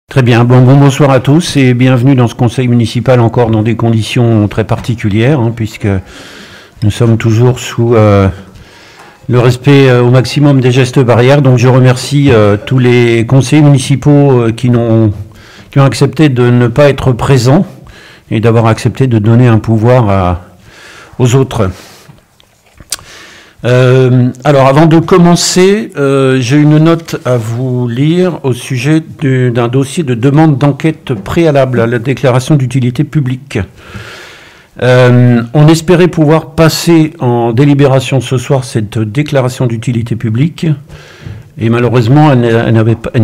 Très bien, bonsoir à tous et bienvenue dans ce conseil municipal encore dans des conditions très particulières, puisque nous sommes toujours sous le respect au maximum des gestes barrières. Donc je remercie tous les conseillers municipaux qui ont accepté de ne pas être présents et d'avoir accepté de donner un pouvoir aux autres. Alors avant de commencer, j'ai une note à vous lire au sujet d'un dossier de demande d'enquête préalable à la déclaration d'utilité publique. On espérait pouvoir passer en délibération ce soir cette déclaration d'utilité publique et malheureusement elle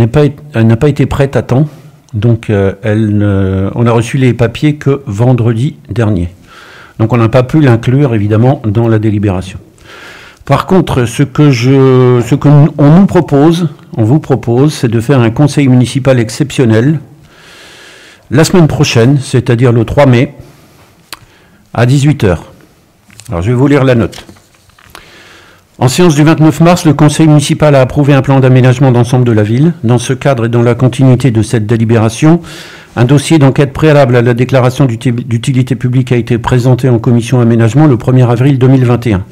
n'a pas été prête à temps, donc on a reçu les papiers que vendredi dernier. Donc on n'a pas pu l'inclure évidemment dans la délibération. Par contre, ce qu'on vous propose, c'est de faire un conseil municipal exceptionnel la semaine prochaine, c'est-à-dire le 3 mai, à 18 h. Alors, je vais vous lire la note. En séance du 29 mars, le conseil municipal a approuvé un plan d'aménagement d'ensemble de la ville. Dans ce cadre et dans la continuité de cette délibération, un dossier d'enquête préalable à la déclaration d'utilité publique a été présenté en commission aménagement le 1er avril 2021.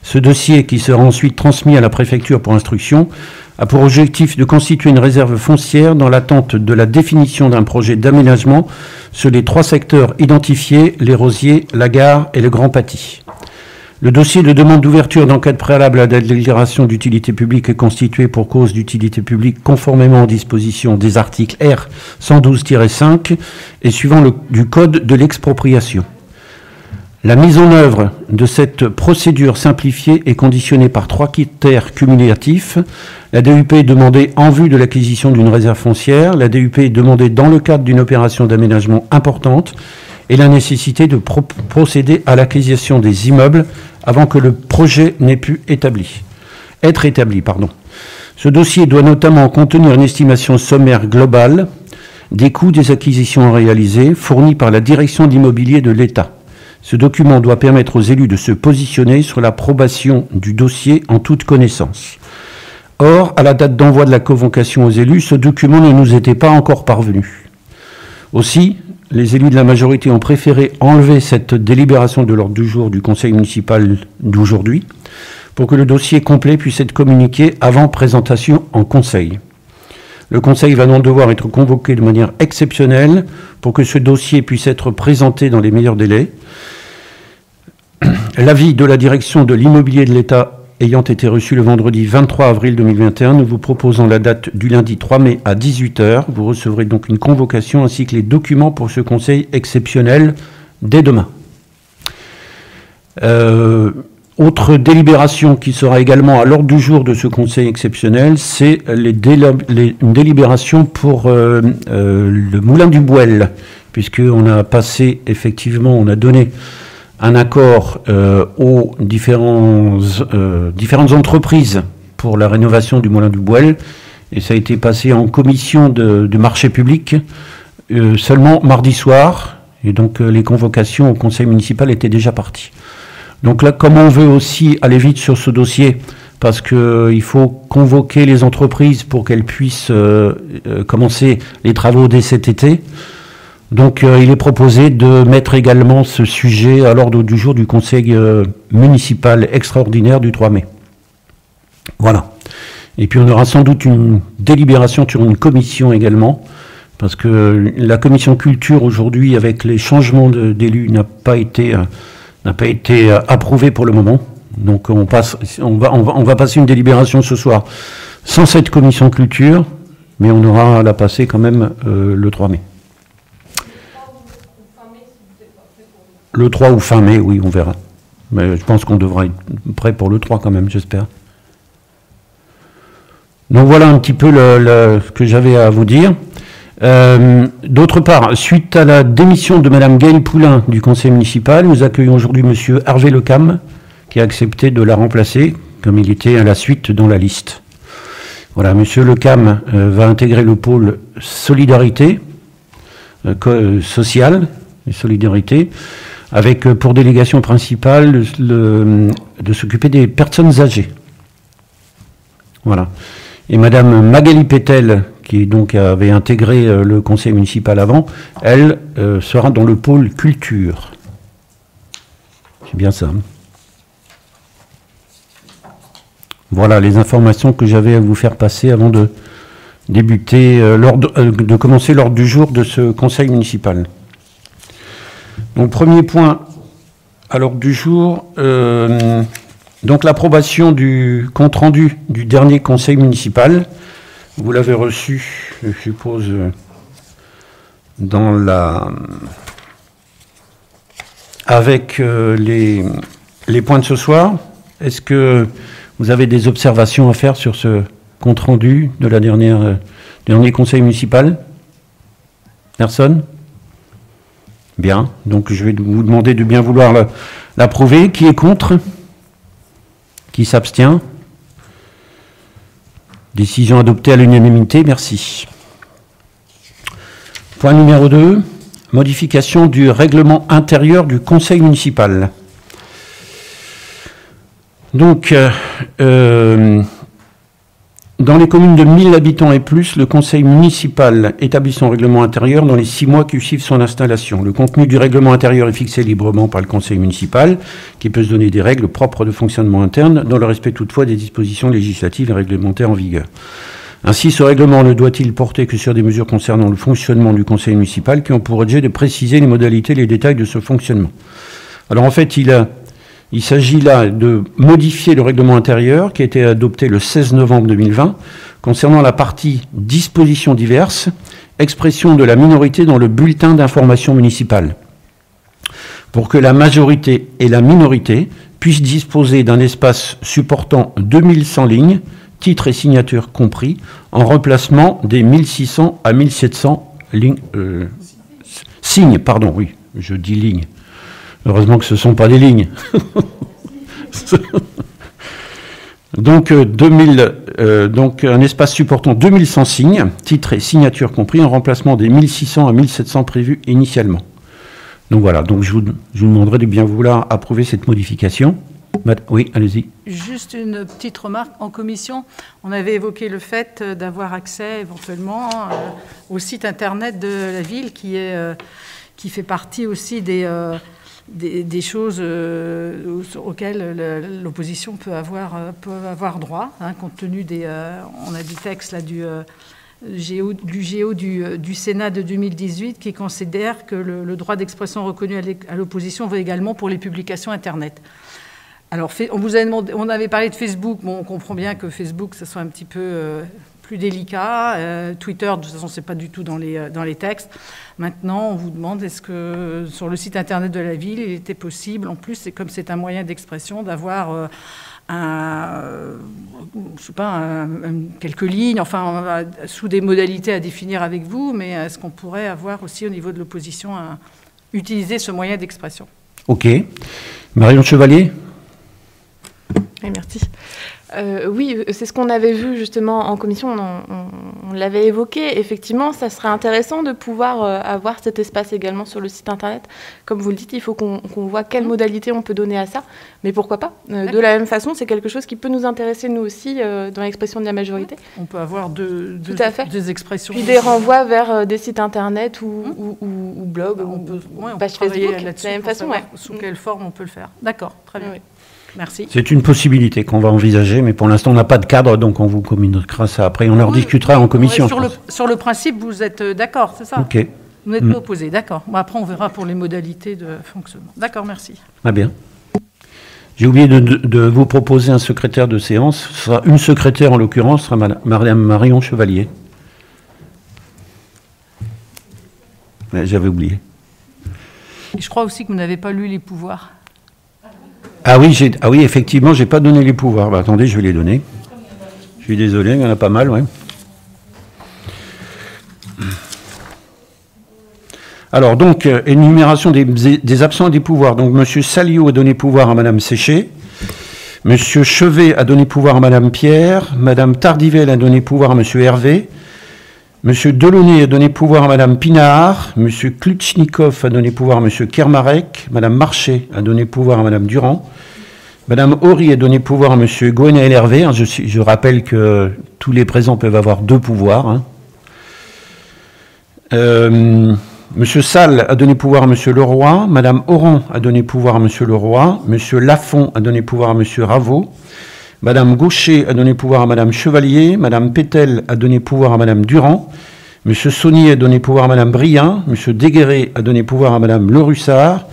Ce dossier, qui sera ensuite transmis à la préfecture pour instruction, a pour objectif de constituer une réserve foncière dans l'attente de la définition d'un projet d'aménagement sur les 3 secteurs identifiés, les Rosiers, la Gare et le Grand Paty. Le dossier de demande d'ouverture d'enquête préalable à la déclaration d'utilité publique est constitué pour cause d'utilité publique conformément aux dispositions des articles R 112-5 et suivant du Code de l'expropriation. La mise en œuvre de cette procédure simplifiée est conditionnée par 3 critères cumulatifs. La DUP est demandée en vue de l'acquisition d'une réserve foncière, la DUP est demandée dans le cadre d'une opération d'aménagement importante et la nécessité de procéder à l'acquisition des immeubles avant que le projet n'ait pu être établi. Ce dossier doit notamment contenir une estimation sommaire globale des coûts des acquisitions réalisées fournies par la direction de l'immobilier de l'État. Ce document doit permettre aux élus de se positionner sur l'approbation du dossier en toute connaissance. Or, à la date d'envoi de la convocation aux élus, ce document ne nous était pas encore parvenu. Aussi, les élus de la majorité ont préféré enlever cette délibération de l'ordre du jour du conseil municipal d'aujourd'hui pour que le dossier complet puisse être communiqué avant présentation en conseil. Le conseil va donc devoir être convoqué de manière exceptionnelle pour que ce dossier puisse être présenté dans les meilleurs délais. L'avis de la direction de l'immobilier de l'État ayant été reçu le vendredi 23 avril 2021, nous vous proposons la date du lundi 3 mai à 18 h. Vous recevrez donc une convocation ainsi que les documents pour ce conseil exceptionnel dès demain. Autre délibération qui sera également à l'ordre du jour de ce conseil exceptionnel, c'est une délibération pour le Moulin du Bouel, puisqu'on a passé, effectivement, on a donné un accord aux différentes entreprises pour la rénovation du Moulin du Bouel, et ça a été passé en commission de marché public seulement mardi soir, et donc les convocations au conseil municipal étaient déjà parties. Donc là, comme on veut aussi aller vite sur ce dossier, parce qu'il faut convoquer les entreprises pour qu'elles puissent commencer les travaux dès cet été, donc il est proposé de mettre également ce sujet à l'ordre du jour du conseil municipal extraordinaire du 3 mai. Voilà. Et puis on aura sans doute une délibération sur une commission également, parce que la commission culture aujourd'hui, avec les changements d'élus, n'a pas été approuvé pour le moment. Donc on va passer une délibération ce soir sans cette commission culture, mais on aura à la passer quand même le 3 mai. Le 3 ou fin mai, oui, on verra. Mais je pense qu'on devra être prêt pour le 3 quand même, j'espère. Donc voilà un petit peu ce que j'avais à vous dire. D'autre part, suite à la démission de Madame Gaëlle Poulain du conseil municipal, nous accueillons aujourd'hui Monsieur Hervé Lecam, qui a accepté de la remplacer, comme il était à la suite dans la liste. Voilà, Monsieur Lecam va intégrer le pôle solidarité, sociale et solidarité, avec pour délégation principale de s'occuper des personnes âgées. Voilà. Et Madame Magali Pétel, qui donc avait intégré le conseil municipal avant, elle sera dans le pôle culture. C'est bien ça. Voilà les informations que j'avais à vous faire passer avant de débuter, de commencer l'ordre du jour de ce conseil municipal. Donc, premier point à l'ordre du jour, donc l'approbation du compte-rendu du dernier conseil municipal. Vous l'avez reçu, je suppose, dans avec les points de ce soir. Est-ce que vous avez des observations à faire sur ce compte-rendu de la dernier conseil municipal? Personne? Bien, donc je vais vous demander de bien vouloir l'approuver. Qui est contre? Qui s'abstient? Décision adoptée à l'unanimité, merci. Point numéro 2, modification du règlement intérieur du conseil municipal. Donc, dans les communes de 1000 habitants et plus, le conseil municipal établit son règlement intérieur dans les 6 mois qui suivent son installation. Le contenu du règlement intérieur est fixé librement par le conseil municipal, qui peut se donner des règles propres de fonctionnement interne, dans le respect toutefois des dispositions législatives et réglementaires en vigueur. Ainsi, ce règlement ne doit-il porter que sur des mesures concernant le fonctionnement du conseil municipal qui ont pour objet de préciser les modalités et les détails de ce fonctionnement. Alors en fait, il s'agit là de modifier le règlement intérieur qui a été adopté le 16 novembre 2020 concernant la partie dispositions diverses, expression de la minorité dans le bulletin d'information municipale, pour que la majorité et la minorité puissent disposer d'un espace supportant 2100 lignes, titres et signatures compris, en remplacement des 1600 à 1700 lignes, signes, pardon, oui, je dis lignes. Heureusement que ce ne sont pas des lignes. Donc, donc un espace supportant 2100 signes, titres et signatures compris, en remplacement des 1600 à 1700 prévus initialement. Donc voilà, donc je vous demanderai de bien vouloir approuver cette modification. Oui, allez-y. Juste une petite remarque. En commission, on avait évoqué le fait d'avoir accès éventuellement au site internet de la ville qui fait partie aussi des choses auxquelles l'opposition peut avoir droit, hein, compte tenu on a du texte là du GO du Sénat de 2018 qui considère que le droit d'expression reconnu à l'opposition vaut également pour les publications internet. Alors, on vous a demandé, on avait parlé de Facebook, bon, on comprend bien que Facebook, ça soit un petit peu plus délicat. Twitter, de toute façon, c'est pas du tout dans les textes. Maintenant, on vous demande, est-ce que sur le site internet de la ville, il était possible, en plus, comme c'est un moyen d'expression, d'avoir quelques lignes, enfin, sous des modalités à définir avec vous, mais est-ce qu'on pourrait avoir aussi au niveau de l'opposition utiliser ce moyen d'expression? Ok. Marion Chevalier? Oui, merci. Oui, c'est ce qu'on avait vu justement en commission, on l'avait évoqué. Effectivement, ça serait intéressant de pouvoir avoir cet espace également sur le site internet. Comme vous le dites, il faut qu'on voit quelles modalités on peut donner à ça, mais pourquoi pas. De la même façon, c'est quelque chose qui peut nous intéresser nous aussi dans l'expression de la majorité. On peut avoir deux expressions. Puis des renvois vers des sites internet ou blogs, ou pages Facebook, de la même façon. Sous quelle forme on peut le faire. D'accord, très bien. Oui. Merci. C'est une possibilité qu'on va envisager, mais pour l'instant, on n'a pas de cadre, donc on vous communiquera ça après. On en rediscutera en commission. Sur le principe, vous êtes d'accord, c'est ça? Ok. Vous n'êtes pas opposé, d'accord. Bon, après, on verra pour les modalités de fonctionnement. D'accord, merci. Ah bien. J'ai oublié de vous proposer un secrétaire de séance. Ce sera une secrétaire, en l'occurrence, ce sera Madame Marion Chevalier. J'avais oublié. Et je crois aussi que vous n'avez pas lu les pouvoirs. Ah oui, effectivement, je n'ai pas donné les pouvoirs. Bah, attendez, je vais les donner. Je suis désolé, il y en a pas mal, ouais. Alors, donc, énumération des absents et des pouvoirs. Donc, M. Saliot a donné pouvoir à Mme Séché. M. Chevet a donné pouvoir à Mme Pierre. Mme Tardivel a donné pouvoir à M. Hervé. M. Delaunay a donné pouvoir à Mme Pinard. M. Klutchnikov a donné pouvoir à M. Kermarek. Mme Marché a donné pouvoir à Mme Durand. Mme Horry a donné pouvoir à M. Gwenaël Hervé. Je rappelle que tous les présents peuvent avoir 2 pouvoirs. Hein. Monsieur Salle a donné pouvoir à Monsieur Leroy, Madame Oran a donné pouvoir à Monsieur Leroy, Monsieur Lafont a donné pouvoir à Monsieur Raveau, Madame Gaucher a donné pouvoir à Madame Chevalier, Madame Pétel a donné pouvoir à Madame Durand, Monsieur Saunier a donné pouvoir à Madame Briand, Monsieur Déguerré a donné pouvoir à Madame Lerussard,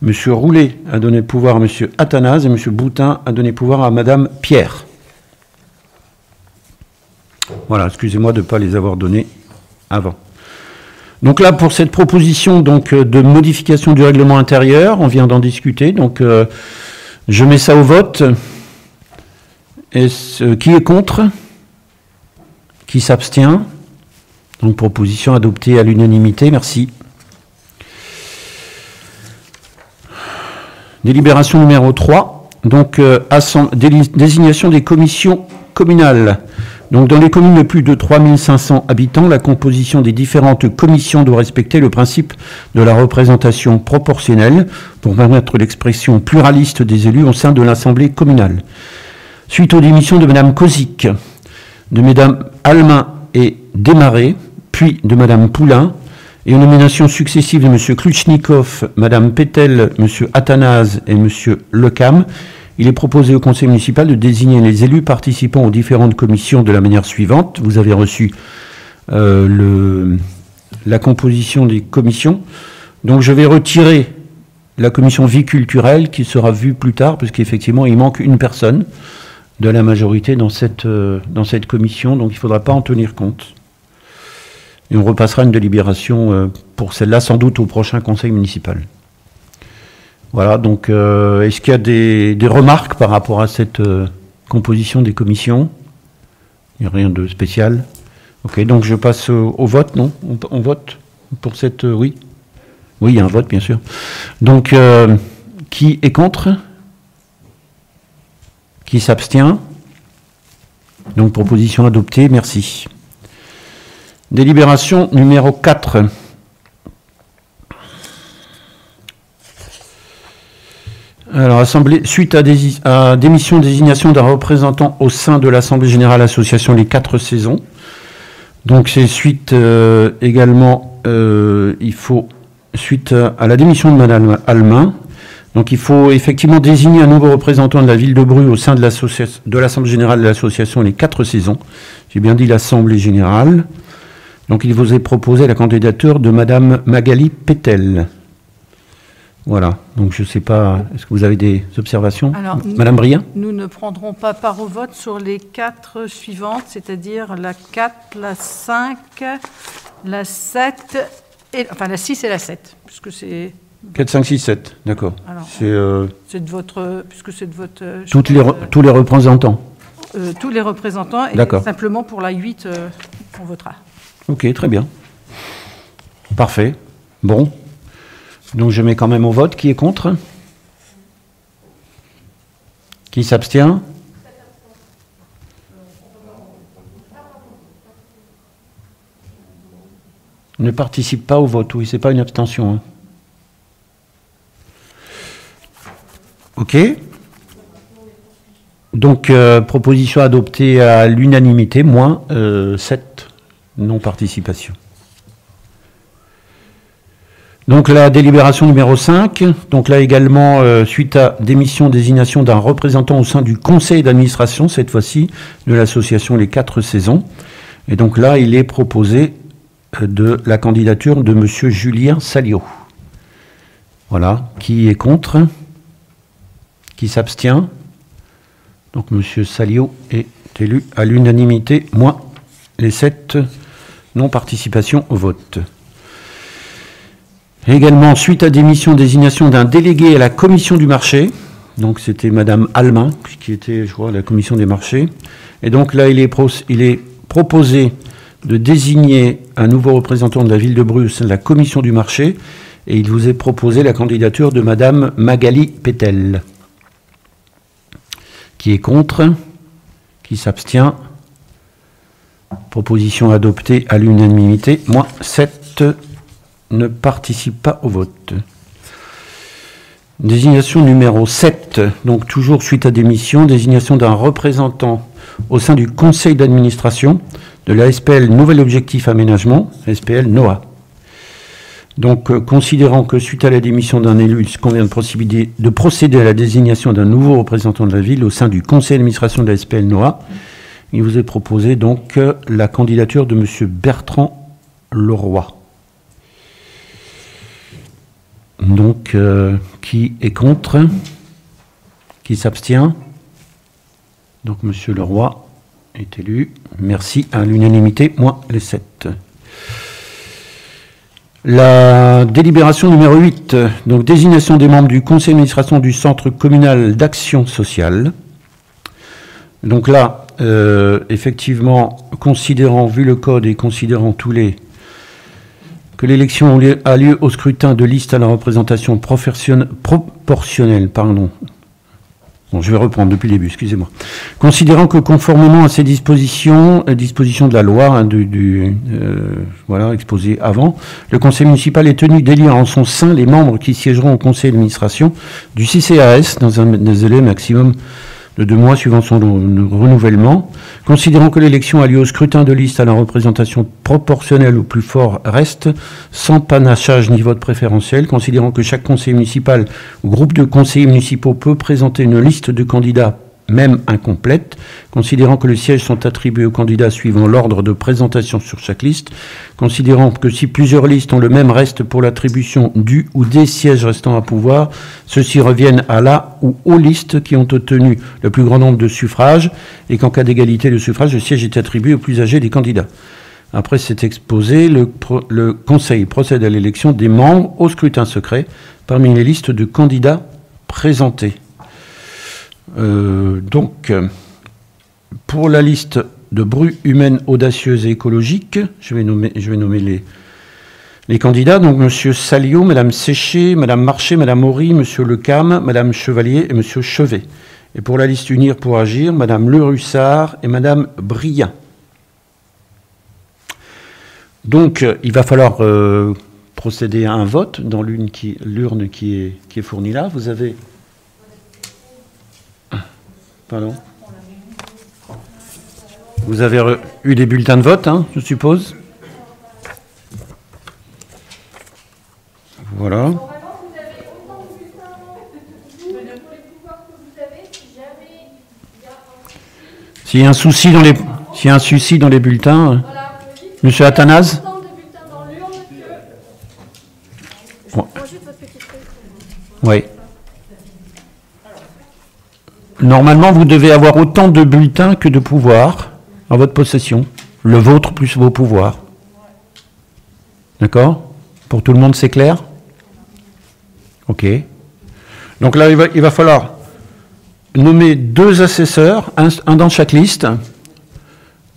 Monsieur Roulet a donné pouvoir à Monsieur Athanase et Monsieur Boutin a donné pouvoir à Madame Pierre. Voilà, excusez-moi de ne pas les avoir donnés avant. Donc là, pour cette proposition donc, de modification du règlement intérieur, on vient d'en discuter, donc je mets ça au vote. Qui est contre? Qui s'abstient? Donc proposition adoptée à l'unanimité, merci. Délibération numéro 3, donc désignation des commissions communales. Donc dans les communes de plus de 3500 habitants, la composition des différentes commissions doit respecter le principe de la représentation proportionnelle pour permettre l'expression pluraliste des élus au sein de l'Assemblée communale. Suite aux démissions de Mme Kozik, de Mme Almin et Desmarais, puis de Mme Poulain, et aux nominations successives de M. Klutchnikov, Mme Pétel, M. Athanase et M. Lecam, il est proposé au conseil municipal de désigner les élus participant aux différentes commissions de la manière suivante. Vous avez reçu la composition des commissions. Donc je vais retirer la commission vie culturelle qui sera vue plus tard, parce qu'effectivement il manque une personne de la majorité dans cette commission, donc il ne faudra pas en tenir compte. Et on repassera une délibération pour celle-là sans doute au prochain conseil municipal. Voilà, donc est-ce qu'il y a des remarques par rapport à cette composition des commissions? Il n'y a rien de spécial. Ok, donc je passe au vote, non? On vote pour cette... oui. Oui, il y a un vote, bien sûr. Donc, qui est contre? Qui s'abstient? Donc, proposition adoptée, merci. Délibération numéro 4. Alors, Assemblée, suite à démission désignation d'un représentant au sein de l'Assemblée Générale Association Les 4 Saisons. Donc, c'est suite également, il faut, suite à la démission de Mme Almin, donc il faut effectivement désigner un nouveau représentant de la ville de Bru au sein de l'Assemblée Générale de l'Association Les 4 Saisons. J'ai bien dit l'Assemblée Générale. Donc, il vous est proposé la candidature de Mme Magali Pétel. Voilà, donc je ne sais pas, est-ce que vous avez des observations? Alors, Madame Briand? Nous ne prendrons pas part au vote sur les 4 suivantes, c'est-à-dire la 4, la 5, la 7, enfin la 6 et la 7, puisque c'est... 4, 5, 6, 7, d'accord. C'est de votre... puisque c'est de votre... tous les représentants? Tous les représentants, et simplement pour la 8, on votera. Ok, très bien. Parfait. Bon. Donc je mets quand même au vote. Qui est contre? Qui s'abstient? Ne participe pas au vote. Oui, c'est pas une abstention. Hein. Ok. Donc proposition adoptée à l'unanimité, moins 7 non-participation. Donc la délibération numéro 5, donc là également, suite à démission, désignation d'un représentant au sein du conseil d'administration, cette fois-ci, de l'association Les 4 Saisons. Et donc là, il est proposé de la candidature de M. Julien Salio. Voilà. Qui est contre? Qui s'abstient? Donc M. Salio est élu à l'unanimité, moins les 7 non-participation au vote. Également, suite à démission, désignation d'un délégué à la commission du marché. Donc, c'était Madame Almin, qui était, je crois, à la commission des marchés. Et donc, là, il est proposé de désigner un nouveau représentant de la ville de Bru au sein de la commission du marché. Et il vous est proposé la candidature de Madame Magali Pétel. Qui est contre? Qui s'abstient? Proposition adoptée à l'unanimité, moins 7 ne participe pas au vote. Désignation numéro 7, donc toujours suite à démission, désignation d'un représentant au sein du conseil d'administration de la SPL Nouvel Objectif Aménagement, SPL NOA. Donc, considérant que suite à la démission d'un élu, il convient de procéder à la désignation d'un nouveau représentant de la ville au sein du conseil d'administration de la SPL NOA, il vous est proposé donc la candidature de M. Bertrand Leroy. Donc, qui est contre? Qui s'abstient? Donc, M. Leroy est élu. Merci à l'unanimité, moins les 7. La délibération numéro 8, donc désignation des membres du conseil d'administration du centre communal d'action sociale. Donc là, effectivement, considérant, vu le code et considérant que l'élection a lieu au scrutin de liste à la représentation proportionnelle, Bon, je vais reprendre depuis le début, excusez-moi. Considérant que conformément à ces dispositions de la loi, voilà, exposées avant, le conseil municipal est tenu d'élire en son sein les membres qui siégeront au conseil d'administration du CCAS dans un délai maximum de 2 mois suivant son renouvellement. Considérant que l'élection a lieu au scrutin de liste à la représentation proportionnelle ou plus fort reste, sans panachage ni vote préférentiel, considérant que chaque conseiller municipal ou groupe de conseillers municipaux peut présenter une liste de candidats, même incomplète, considérant que les sièges sont attribués aux candidats suivant l'ordre de présentation sur chaque liste, considérant que si plusieurs listes ont le même reste pour l'attribution du ou des sièges restant à pouvoir, ceux-ci reviennent à la ou aux listes qui ont obtenu le plus grand nombre de suffrages, et qu'en cas d'égalité de suffrages, le siège est attribué au plus âgé des candidats. Après cet exposé, le Conseil procède à l'élection des membres au scrutin secret parmi les listes de candidats présentés. Donc, pour la liste de Bru humaine, audacieuse et écologique, je vais nommer les candidats. Donc, M. Salio, Mme Séché, Mme Marché, Mme Horry, M. Lecam, Mme Chevalier et M. Chevet. Et pour la liste Unir pour agir, Mme Le Russard et Mme Briat. Donc, il va falloir procéder à un vote dans l'urne qui est fournie là. Vous avez... Pardon. Vous avez eu des bulletins de vote, hein, je suppose. Voilà. S'il y a un souci dans les bulletins, Monsieur Athanase. Oui. Normalement, vous devez avoir autant de bulletins que de pouvoirs en votre possession. Le vôtre plus vos pouvoirs. D'accord? Pour tout le monde, c'est clair? Ok. Donc là, il va falloir nommer 2 assesseurs, un dans chaque liste.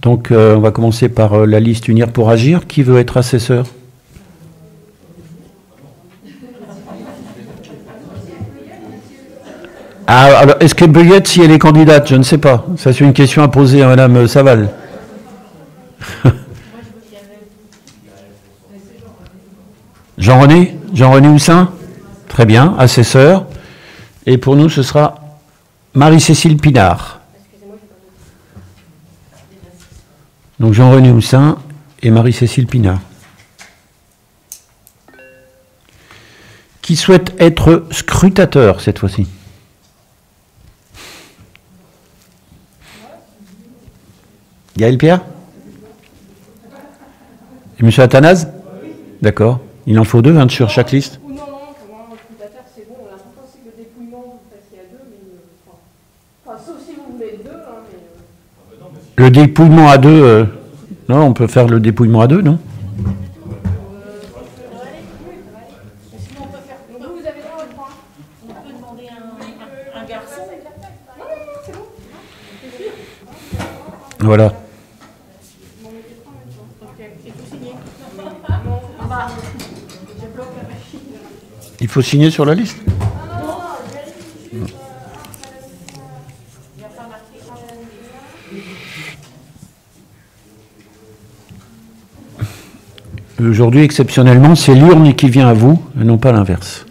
Donc, on va commencer par la liste Unir pour agir. Qui veut être assesseur? Ah, alors, est-ce que Beuillette, si elle est candidate? Je ne sais pas. Ça, c'est une question à poser à Madame Saval. Jean-René Houssin? Très bien, assesseur. Et pour nous, ce sera Marie-Cécile Pinard. Donc, Jean-René Houssin et Marie-Cécile Pinard. Qui souhaite être scrutateur cette fois-ci? Gaël Pierre? Et M. Athanase? D'accord. Il en faut 2 hein, sur chaque liste? Non, pour moi, un scrutateur, c'est bon. L'important, c'est que le dépouillement, vous le fassiez à 2, mais... Enfin, sauf si vous voulez 2, hein, mais... Le dépouillement à 2... Non, on peut faire le dépouillement à 2, non? Sinon, on peut faire... Donc, vous avez droit au point. On peut demander un garçon. Non, c'est bon. C'est sûr. Voilà. Il faut signer sur la liste? Aujourd'hui, exceptionnellement, c'est l'urne qui vient à vous, et non pas l'inverse.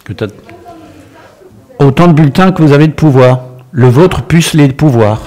Peut-être. Autant de bulletins que vous avez de pouvoir. Le vôtre plus les pouvoirs.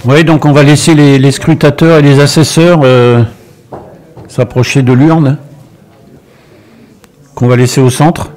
Oui, donc on va laisser les scrutateurs et les assesseurs s'approcher de l'urne, qu'on va laisser au centre.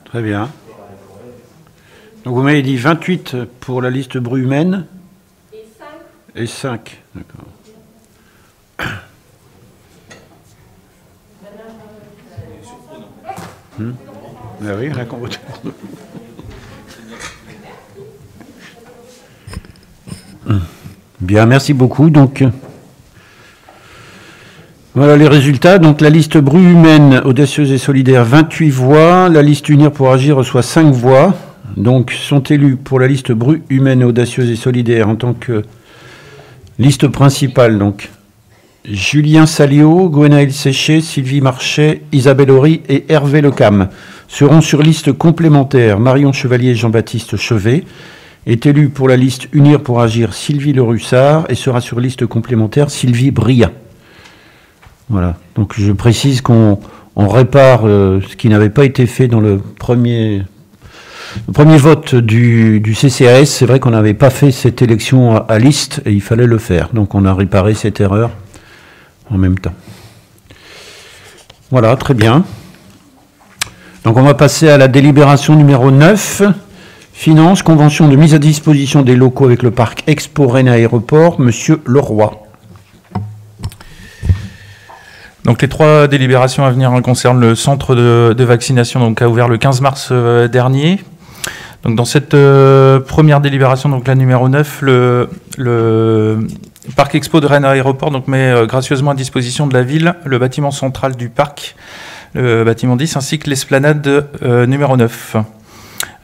Très bien. Donc vous m'avez dit 28 pour la liste Bru humaine. Et 5. D'accord. Ah oui, rien qu'on vote pour nous. Bien, merci beaucoup. Donc, voilà les résultats. Donc, la liste Bru humaine, audacieuse et solidaire, 28 voix. La liste Unir pour agir reçoit 5 voix. Donc, sont élus pour la liste Bru humaine, audacieuse et solidaire en tant que liste principale. Donc, Julien Salio, Gwenaël Séché, Sylvie Marchais, Isabelle Horry et Hervé Lecam. Seront sur liste complémentaire Marion Chevalier et Jean-Baptiste Chevet. Est élu pour la liste Unir pour agir Sylvie Le Russard et sera sur liste complémentaire Sylvie Bria. Voilà. Donc je précise qu'on répare ce qui n'avait pas été fait dans le premier vote du CCAS. C'est vrai qu'on n'avait pas fait cette élection à liste et il fallait le faire. Donc on a réparé cette erreur en même temps. Voilà, très bien. Donc on va passer à la délibération numéro 9. Finance, convention de mise à disposition des locaux avec le parc Expo Rennes Aéroport. Monsieur Leroy. Donc les 3 délibérations à venir concernent le centre de vaccination, donc qui a ouvert le 15 mars dernier. Donc dans cette première délibération, donc la numéro 9, le Parc Expo de Rennes Aéroport donc met gracieusement à disposition de la ville le bâtiment central du parc, le bâtiment 10, ainsi que l'esplanade numéro 9.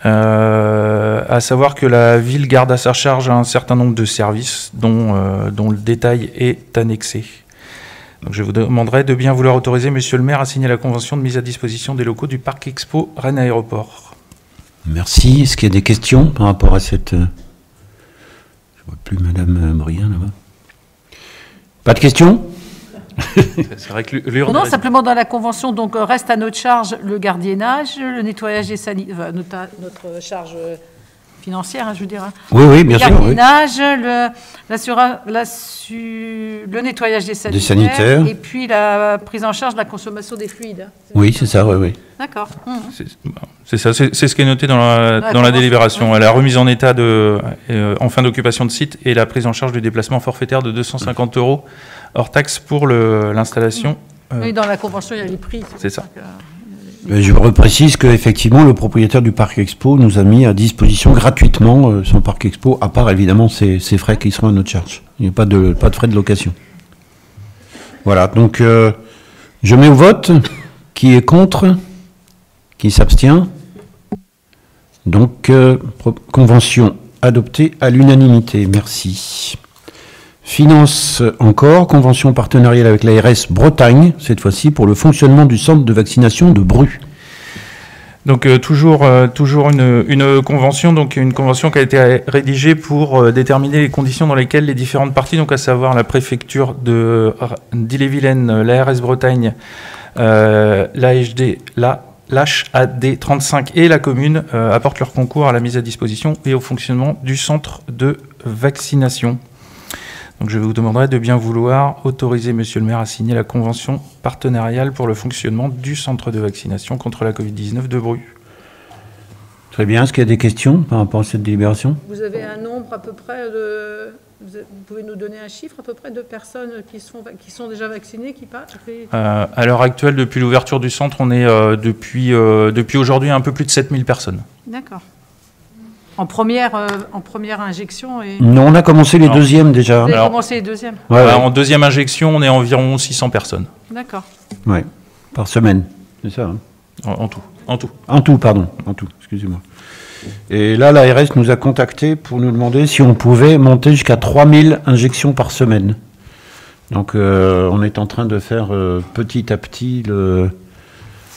À savoir que la ville garde à sa charge un certain nombre de services dont le détail est annexé. Donc je vous demanderai de bien vouloir autoriser Monsieur le maire à signer la convention de mise à disposition des locaux du Parc Expo Rennes Aéroport. Merci. Est-ce qu'il y a des questions par rapport à cette... Je ne vois plus Madame Brien là-bas. Pas de questions? C'est vrai que Non, simplement dans la convention, donc reste à notre charge le gardiennage, le nettoyage des sanitaires, notre charge financière, hein, je veux dire. Hein. Oui, bien sûr. Le gardiennage, le nettoyage des sanitaires, et puis la prise en charge de la consommation des fluides. Hein. Oui, c'est ça, oui. D'accord. C'est ça, c'est ce qui est noté dans la délibération. La remise en état en fin d'occupation de site et la prise en charge du déplacement forfaitaire de 250 € hors taxe pour l'installation. Oui, dans la convention, il y a les prix. C'est ça. Je reprécise qu'effectivement, le propriétaire du Parc Expo nous a mis à disposition gratuitement son Parc Expo, à part évidemment ces frais qui seront à notre charge. Il n'y a pas de frais de location. Voilà, donc je mets au vote. Qui est contre? Qui s'abstient? Donc, convention adoptée à l'unanimité. Merci. Finance encore, convention partenariale avec l'ARS Bretagne, cette fois-ci pour le fonctionnement du centre de vaccination de Bru. Donc toujours une convention, donc une convention qui a été rédigée pour déterminer les conditions dans lesquelles les différentes parties, donc à savoir la préfecture d'Ille-et-Vilaine, l'ARS Bretagne, l'AHD, l'HAD 35 et la commune apportent leur concours à la mise à disposition et au fonctionnement du centre de vaccination. Donc je vous demanderai de bien vouloir autoriser Monsieur le maire à signer la convention partenariale pour le fonctionnement du centre de vaccination contre la Covid-19 de Bru. Très bien. Est-ce qu'il y a des questions par rapport à cette délibération? Vous avez un nombre à peu près de... Vous pouvez nous donner un chiffre à peu près de personnes qui sont déjà vaccinées, qui partent? À l'heure actuelle, depuis l'ouverture du centre, on est depuis aujourd'hui un peu plus de 7000 personnes. D'accord. En première injection et... Non, on a commencé les deuxièmes déjà. Vous avez commencé les deuxièmes? Ouais. En deuxième injection, on est environ 600 personnes. D'accord. Oui, par semaine, c'est ça. Hein. En tout. En tout, excusez-moi. Et là, l'ARS nous a contactés pour nous demander si on pouvait monter jusqu'à 3000 injections par semaine. Donc, on est en train de faire petit à petit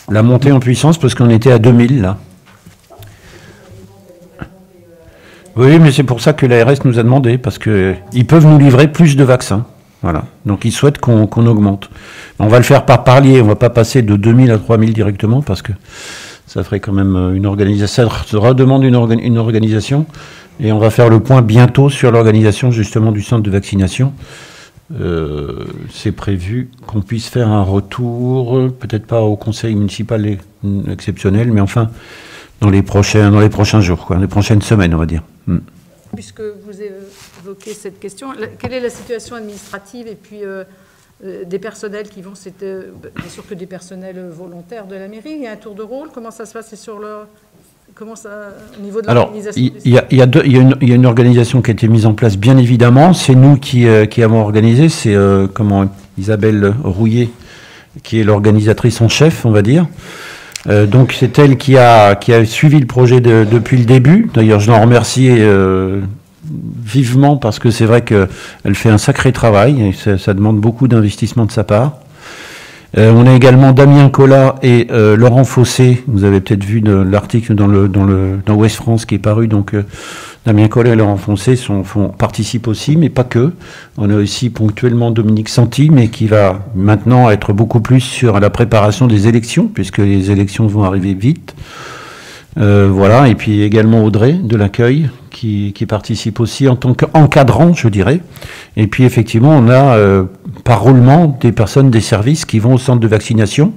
la montée en puissance parce qu'on était à 2000 là. Oui, mais c'est pour ça que l'ARS nous a demandé, parce qu'ils peuvent nous livrer plus de vaccins. Voilà. Donc ils souhaitent qu'on augmente. On va le faire par palier, on ne va pas passer de 2000 à 3000 directement, parce que ça ferait quand même une organisation, ça redemande une organisation, et on va faire le point bientôt sur l'organisation justement du centre de vaccination. C'est prévu qu'on puisse faire un retour, peut-être pas au conseil municipal exceptionnel, mais enfin dans les prochains jours, les prochaines semaines, on va dire. Puisque vous évoquez cette question, quelle est la situation administrative et puis des personnels qui vont, bien sûr que des personnels volontaires de la mairie, il y a un tour de rôle, comment ça se passe au niveau de l'organisation? Il y a une organisation qui a été mise en place, bien évidemment, c'est nous qui avons organisé, c'est Isabelle Rouillet, qui est l'organisatrice en chef, on va dire. Donc c'est elle qui a suivi le projet depuis le début. D'ailleurs, je l'en remercie vivement parce que c'est vrai qu'elle fait un sacré travail et ça demande beaucoup d'investissement de sa part. On a également Damien Collat et Laurent Fossé. Vous avez peut-être vu l'article dans Ouest France qui est paru. Donc Damien Collat et Laurent Fossé participent aussi, mais pas que. On a aussi ponctuellement Dominique Santi, mais qui va maintenant être beaucoup plus sur la préparation des élections, puisque les élections vont arriver vite. Voilà, et puis également Audrey de l'accueil, qui participe aussi en tant qu'encadrant, je dirais. Et puis effectivement, on a par roulement des personnes des services qui vont au centre de vaccination.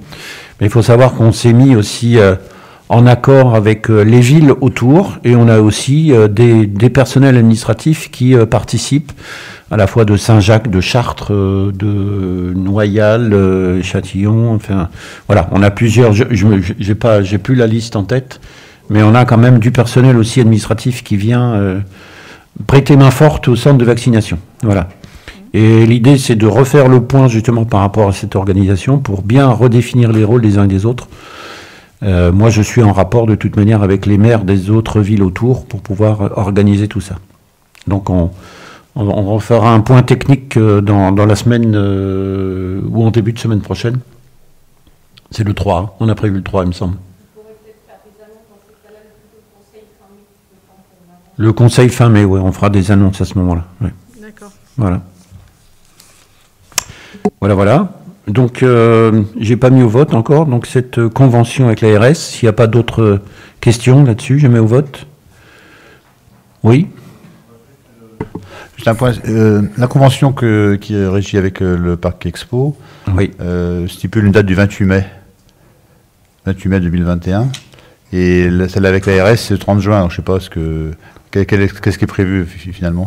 Mais il faut savoir qu'on s'est mis aussi en accord avec les villes autour, et on a aussi des personnels administratifs qui participent, à la fois de Saint-Jacques, de Chartres, de Noyal, Châtillon, enfin voilà, on a plusieurs, j'ai plus la liste en tête, mais on a quand même du personnel aussi administratif qui vient prêter main forte au centre de vaccination. Voilà. Et l'idée, c'est de refaire le point justement par rapport à cette organisation pour bien redéfinir les rôles des uns et des autres. Moi, je suis en rapport de toute manière avec les maires des autres villes autour pour pouvoir organiser tout ça. Donc, on refera un point technique dans la semaine ou en début de semaine prochaine. C'est le 3, hein. On a prévu le 3, il me semble. Le conseil fin mai, oui, on fera des annonces à ce moment-là. Ouais. D'accord. Voilà. Voilà. Donc, j'ai pas mis au vote encore. Donc, cette convention avec l'ARS, s'il n'y a pas d'autres questions là-dessus, je mets au vote. Oui. Juste un point. La convention qui est régie avec le Parc Expo Oui. Stipule une date du 28 mai. 28 mai 2021. Et celle avec l'ARS, c'est le 30 juin. Alors, je ne sais pas qu'est-ce qui est prévu finalement.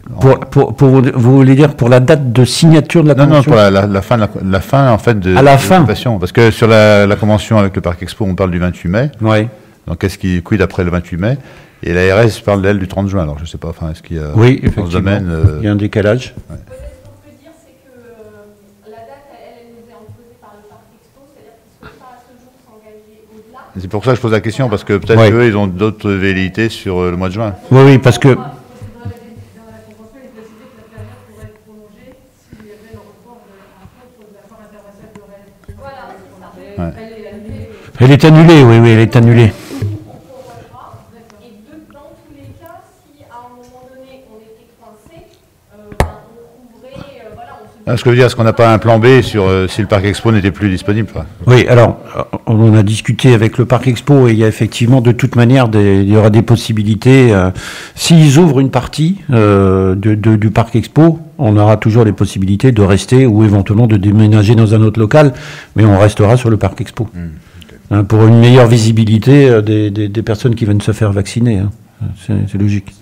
Vous voulez dire pour la date de signature de la convention? Non, pour la fin en fait de l'occupation. Parce que sur la convention avec le Parc Expo, on parle du 28 mai. Oui. Donc quid après le 28 mai? Et l'ARS parle d'elle du 30 juin. Alors je ne sais pas, est-ce qu'il y a oui, dans ce domaine, il y a un décalage. Ouais. Peut-être ce qu'on peut dire, c'est que la date, elle nous est imposée par le Parc Expo, c'est-à-dire qu'ils ne souhaitent pas à ce jour s'engager au-delà. C'est pour ça que je pose la question, parce que peut-être qu'eux, ils ont d'autres velléités sur le mois de juin. Oui, parce que... Ouais. Elle est annulée, oui, elle est annulée. Et dans tous les cas, si à un moment donné on était coincé, on trouverait, on se Ce que je veux dire, est-ce qu'on n'a pas un plan B sur si le Parc Expo n'était plus disponible? Oui, alors, on a discuté avec le Parc Expo et il y a effectivement, de toute manière, il y aura des possibilités. S'ils ouvrent une partie du Parc Expo, on aura toujours les possibilités de rester ou éventuellement de déménager dans un autre local, mais on restera sur le Parc Expo. Okay. Pour une meilleure visibilité des personnes qui viennent se faire vacciner. C'est logique.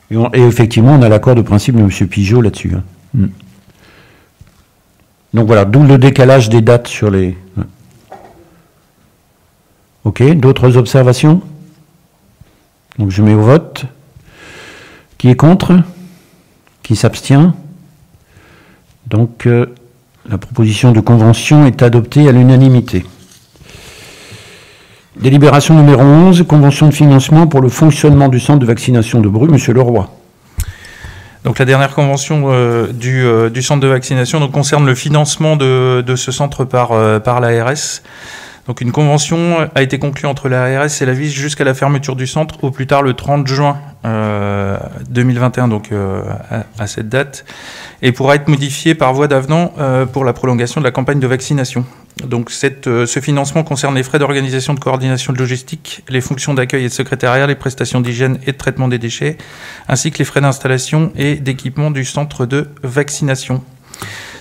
Et effectivement, on a l'accord de principe de M. Pigeot là-dessus. Donc voilà, d'où le décalage des dates sur les... Ok, d'autres observations? Donc je mets au vote. Qui est contre? Qui s'abstient? Donc la proposition de convention est adoptée à l'unanimité. Délibération numéro 11, convention de financement pour le fonctionnement du centre de vaccination de Bru, Monsieur Leroy. Donc la dernière convention du centre de vaccination concerne le financement de ce centre par l'ARS. Donc une convention a été conclue entre l'ARS et la ville jusqu'à la fermeture du centre, au plus tard le 30 juin 2021, donc à cette date, et pourra être modifiée par voie d'avenant pour la prolongation de la campagne de vaccination. Donc ce financement concerne les frais d'organisation, de coordination de logistique, les fonctions d'accueil et de secrétariat, les prestations d'hygiène et de traitement des déchets, ainsi que les frais d'installation et d'équipement du centre de vaccination.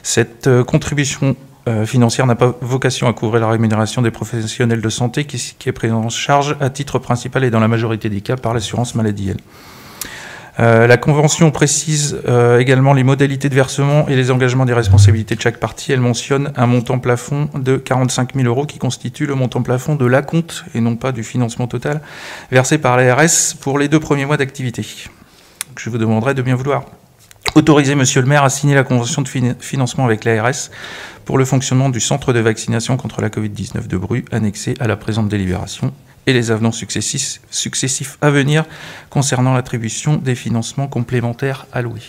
Cette contribution financière n'a pas vocation à couvrir la rémunération des professionnels de santé qui est prise en charge à titre principal et dans la majorité des cas par l'assurance maladie. La convention précise également les modalités de versement et les engagements des responsabilités de chaque partie. Elle mentionne un montant plafond de 45 000 € qui constitue le montant plafond de l'acompte et non pas du financement total versé par l'ARS pour les 2 premiers mois d'activité. Je vous demanderai de bien vouloir autoriser Monsieur le maire à signer la convention de financement avec l'ARS pour le fonctionnement du centre de vaccination contre la Covid-19 de Bru, annexé à la présente délibération, et les avenants successifs à venir concernant l'attribution des financements complémentaires alloués.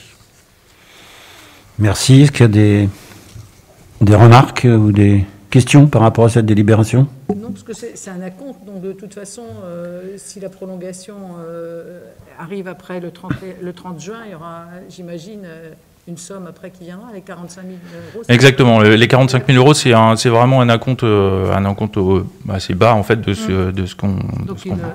Merci. Est-ce qu'il y a des remarques ou des questions par rapport à cette délibération? Non, parce que c'est un acompte, donc de toute façon, si la prolongation arrive après le 30 juin, il y aura, j'imagine, une somme après qui viendra, les 45 000 euros. Exactement. Les 45 000 euros, c'est vraiment un acompte assez bas en fait de ce qu'on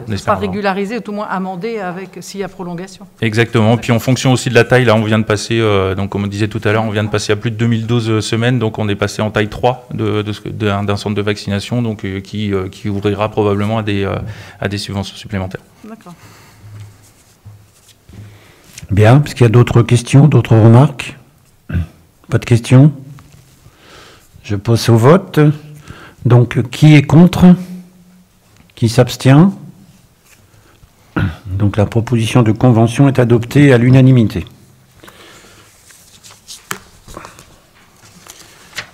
ne sera régularisé ou tout au moins amendé avec s'il y a prolongation. Exactement. Puis en fonction aussi de la taille, là on vient de passer, donc comme on disait tout à l'heure, on vient de passer à plus de 2012 semaines, donc on est passé en taille 3 d'un centre de vaccination, donc qui ouvrira probablement à des subventions supplémentaires. D'accord. Bien, est-ce qu'il y a d'autres questions, d'autres remarques? Pas de questions? Je passe au vote. Donc, qui est contre? Qui s'abstient? Donc, la proposition de convention est adoptée à l'unanimité.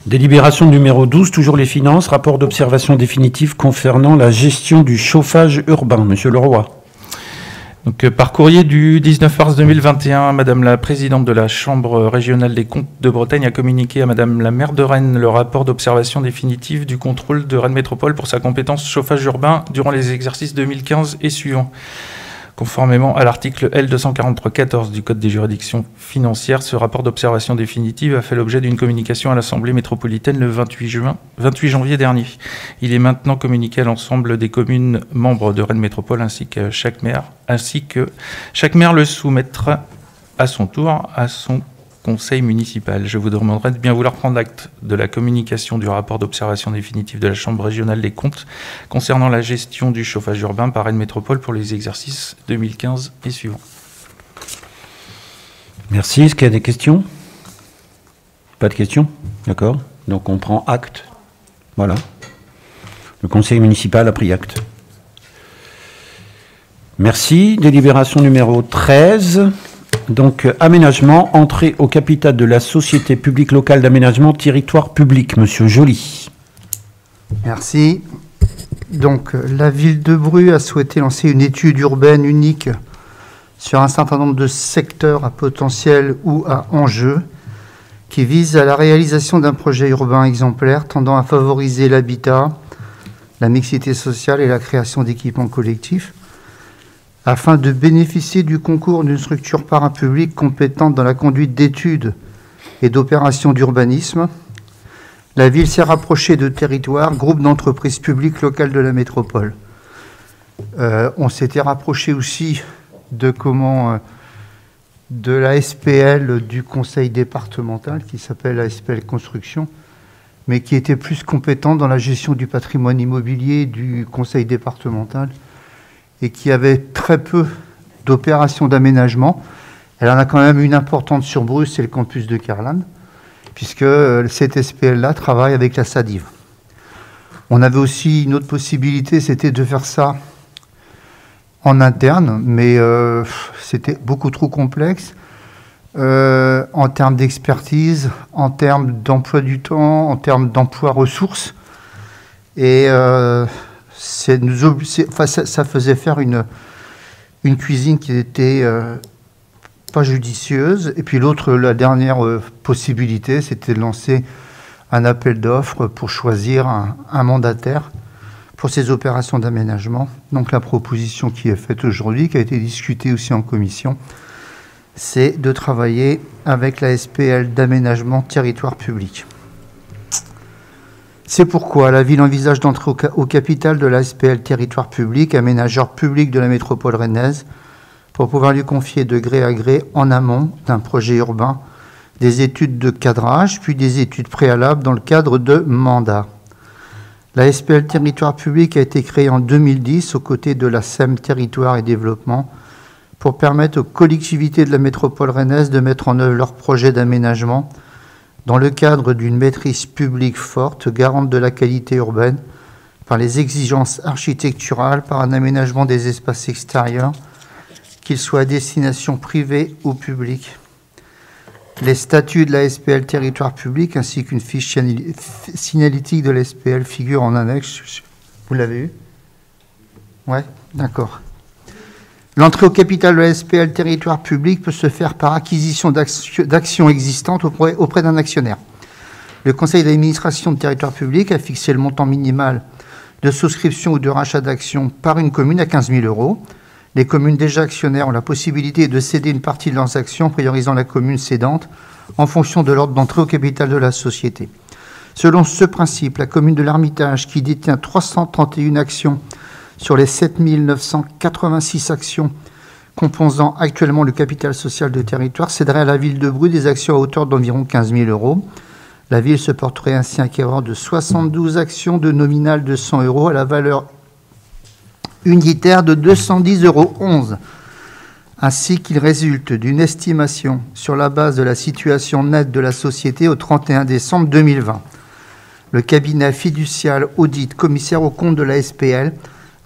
Délibération numéro 12, toujours les finances, rapport d'observation définitive concernant la gestion du chauffage urbain. Monsieur Leroy. Donc, par courrier du 19 mars 2021, Madame la Présidente de la Chambre régionale des comptes de Bretagne a communiqué à Madame la maire de Rennes le rapport d'observation définitive du contrôle de Rennes Métropole pour sa compétence chauffage urbain durant les exercices 2015 et suivants. Conformément à l'article L243-14 du Code des juridictions financières, ce rapport d'observation définitive a fait l'objet d'une communication à l'Assemblée métropolitaine le 28 janvier dernier. Il est maintenant communiqué à l'ensemble des communes membres de Rennes Métropole ainsi que chaque maire le soumettra à son tour à son conseil municipal. Je vous demanderai de bien vouloir prendre acte de la communication du rapport d'observation définitive de la Chambre régionale des comptes concernant la gestion du chauffage urbain par Rennes Métropole pour les exercices 2015 et suivants. Merci. Est-ce qu'il y a des questions? Pas de questions? D'accord. Donc on prend acte. Voilà. Le conseil municipal a pris acte. Merci. Délibération numéro 13. Donc, aménagement, entrée au capital de la Société publique locale d'aménagement territoire public. Monsieur Joly. Merci. Donc, la ville de Bru a souhaité lancer une étude urbaine unique sur un certain nombre de secteurs à potentiel ou à enjeu qui vise à la réalisation d'un projet urbain exemplaire tendant à favoriser l'habitat, la mixité sociale et la création d'équipements collectifs, afin de bénéficier du concours d'une structure parapublique compétente dans la conduite d'études et d'opérations d'urbanisme. La ville s'est rapprochée de Territoire, groupe d'entreprises publiques locales de la métropole. On s'était rapproché aussi de la SPL du conseil départemental, qui s'appelle la SPL Construction, mais qui était plus compétente dans la gestion du patrimoine immobilier du conseil départemental, et qui avait très peu d'opérations d'aménagement. Elle en a quand même une importante sur Bruce, c'est le campus de Carlan, puisque cette SPL-là travaille avec la SADIV. On avait aussi une autre possibilité, c'était de faire ça en interne, mais c'était beaucoup trop complexe en termes d'expertise, en termes d'emploi du temps, en termes d'emploi ressources. Et ça faisait faire une cuisine qui n'était pas judicieuse. Et puis la dernière possibilité, c'était de lancer un appel d'offres pour choisir un mandataire pour ces opérations d'aménagement. Donc la proposition qui est faite aujourd'hui, qui a été discutée aussi en commission, c'est de travailler avec la SPL d'aménagement territoire public. C'est pourquoi la ville envisage d'entrer au capital de la SPL Territoire Public, aménageur public de la métropole rennaise, pour pouvoir lui confier de gré à gré, en amont d'un projet urbain, des études de cadrage, puis des études préalables dans le cadre de mandats. La SPL Territoire Public a été créée en 2010 aux côtés de la SEM Territoire et Développement pour permettre aux collectivités de la métropole rennaise de mettre en œuvre leurs projets d'aménagement dans le cadre d'une maîtrise publique forte, garante de la qualité urbaine, par les exigences architecturales, par un aménagement des espaces extérieurs, qu'ils soient à destination privée ou publique. Les statuts de la SPL Territoire Public ainsi qu'une fiche signalétique de la SPL figurent en annexe. Vous l'avez eu? Ouais, d'accord. L'entrée au capital de la SPL Territoire Public peut se faire par acquisition d'actions existantes auprès d'un actionnaire. Le conseil d'administration de Territoire Public a fixé le montant minimal de souscription ou de rachat d'actions par une commune à 15 000 €. Les communes déjà actionnaires ont la possibilité de céder une partie de leurs actions, priorisant la commune cédante en fonction de l'ordre d'entrée au capital de la société. Selon ce principe, la commune de l'Ermitage, qui détient 331 actions sur les 7 986 actions composant actuellement le capital social de territoire, céderait à la ville de Bru des actions à hauteur d'environ 15 000 €. La ville se porterait ainsi acquéreur de 72 actions de nominal de 100 € à la valeur unitaire de 210,11 €, ainsi qu'il résulte d'une estimation sur la base de la situation nette de la société au 31 décembre 2020. Le cabinet fiducial audit commissaire aux comptes de la SPL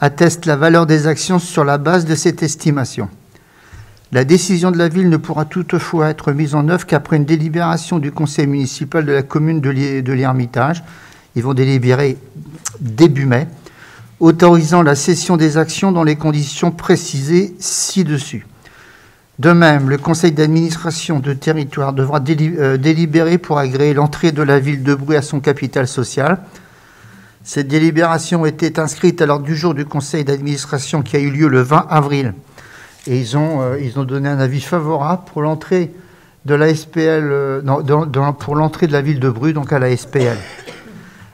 atteste la valeur des actions sur la base de cette estimation. La décision de la ville ne pourra toutefois être mise en œuvre qu'après une délibération du conseil municipal de la commune de l'Ermitage. Ils vont délibérer début mai, autorisant la cession des actions dans les conditions précisées ci-dessus. De même, le conseil d'administration de territoire devra délibérer pour agréer l'entrée de la ville de Bru à son capital social. Cette délibération était inscrite à l'ordre du jour du conseil d'administration qui a eu lieu le 20 avril. Et ils ont donné un avis favorable pour l'entrée de la SPL, pour l'entrée de la ville de Bru, donc à la SPL.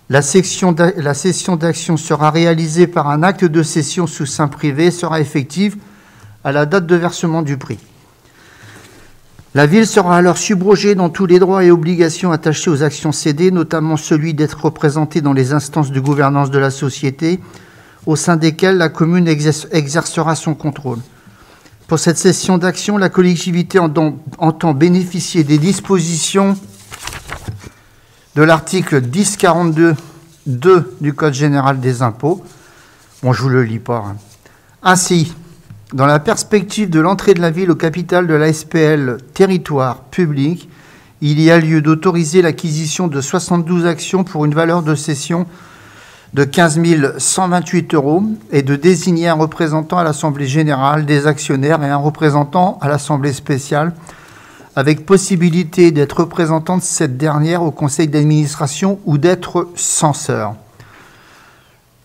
La cession d'actions sera réalisée par un acte de cession sous seing privé et sera effective à la date de versement du prix. La ville sera alors subrogée dans tous les droits et obligations attachés aux actions cédées, notamment celui d'être représentée dans les instances de gouvernance de la société, au sein desquelles la commune exercera son contrôle. Pour cette cession d'actions, la collectivité entend bénéficier des dispositions de l'article 1042.2 du Code général des impôts. Bon, je ne vous le lis pas. Ainsi, dans la perspective de l'entrée de la ville au capital de la SPL territoire public, il y a lieu d'autoriser l'acquisition de 72 actions pour une valeur de cession de 15 128 € et de désigner un représentant à l'Assemblée générale des actionnaires et un représentant à l'Assemblée spéciale, avec possibilité d'être représentant de cette dernière au conseil d'administration ou d'être censeur.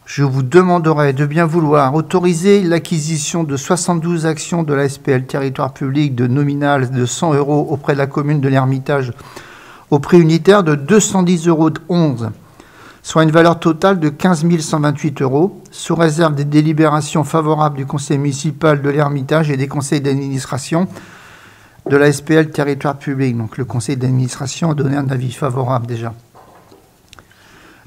Je vous demanderai de bien vouloir autoriser l'acquisition de 72 actions de la SPL territoire public de nominal de 100 € auprès de la commune de l'Ermitage au prix unitaire de 210,11 €, soit une valeur totale de 15 128 €, sous réserve des délibérations favorables du conseil municipal de l'Ermitage et des conseils d'administration de la SPL territoire public. Donc le conseil d'administration a donné un avis favorable déjà.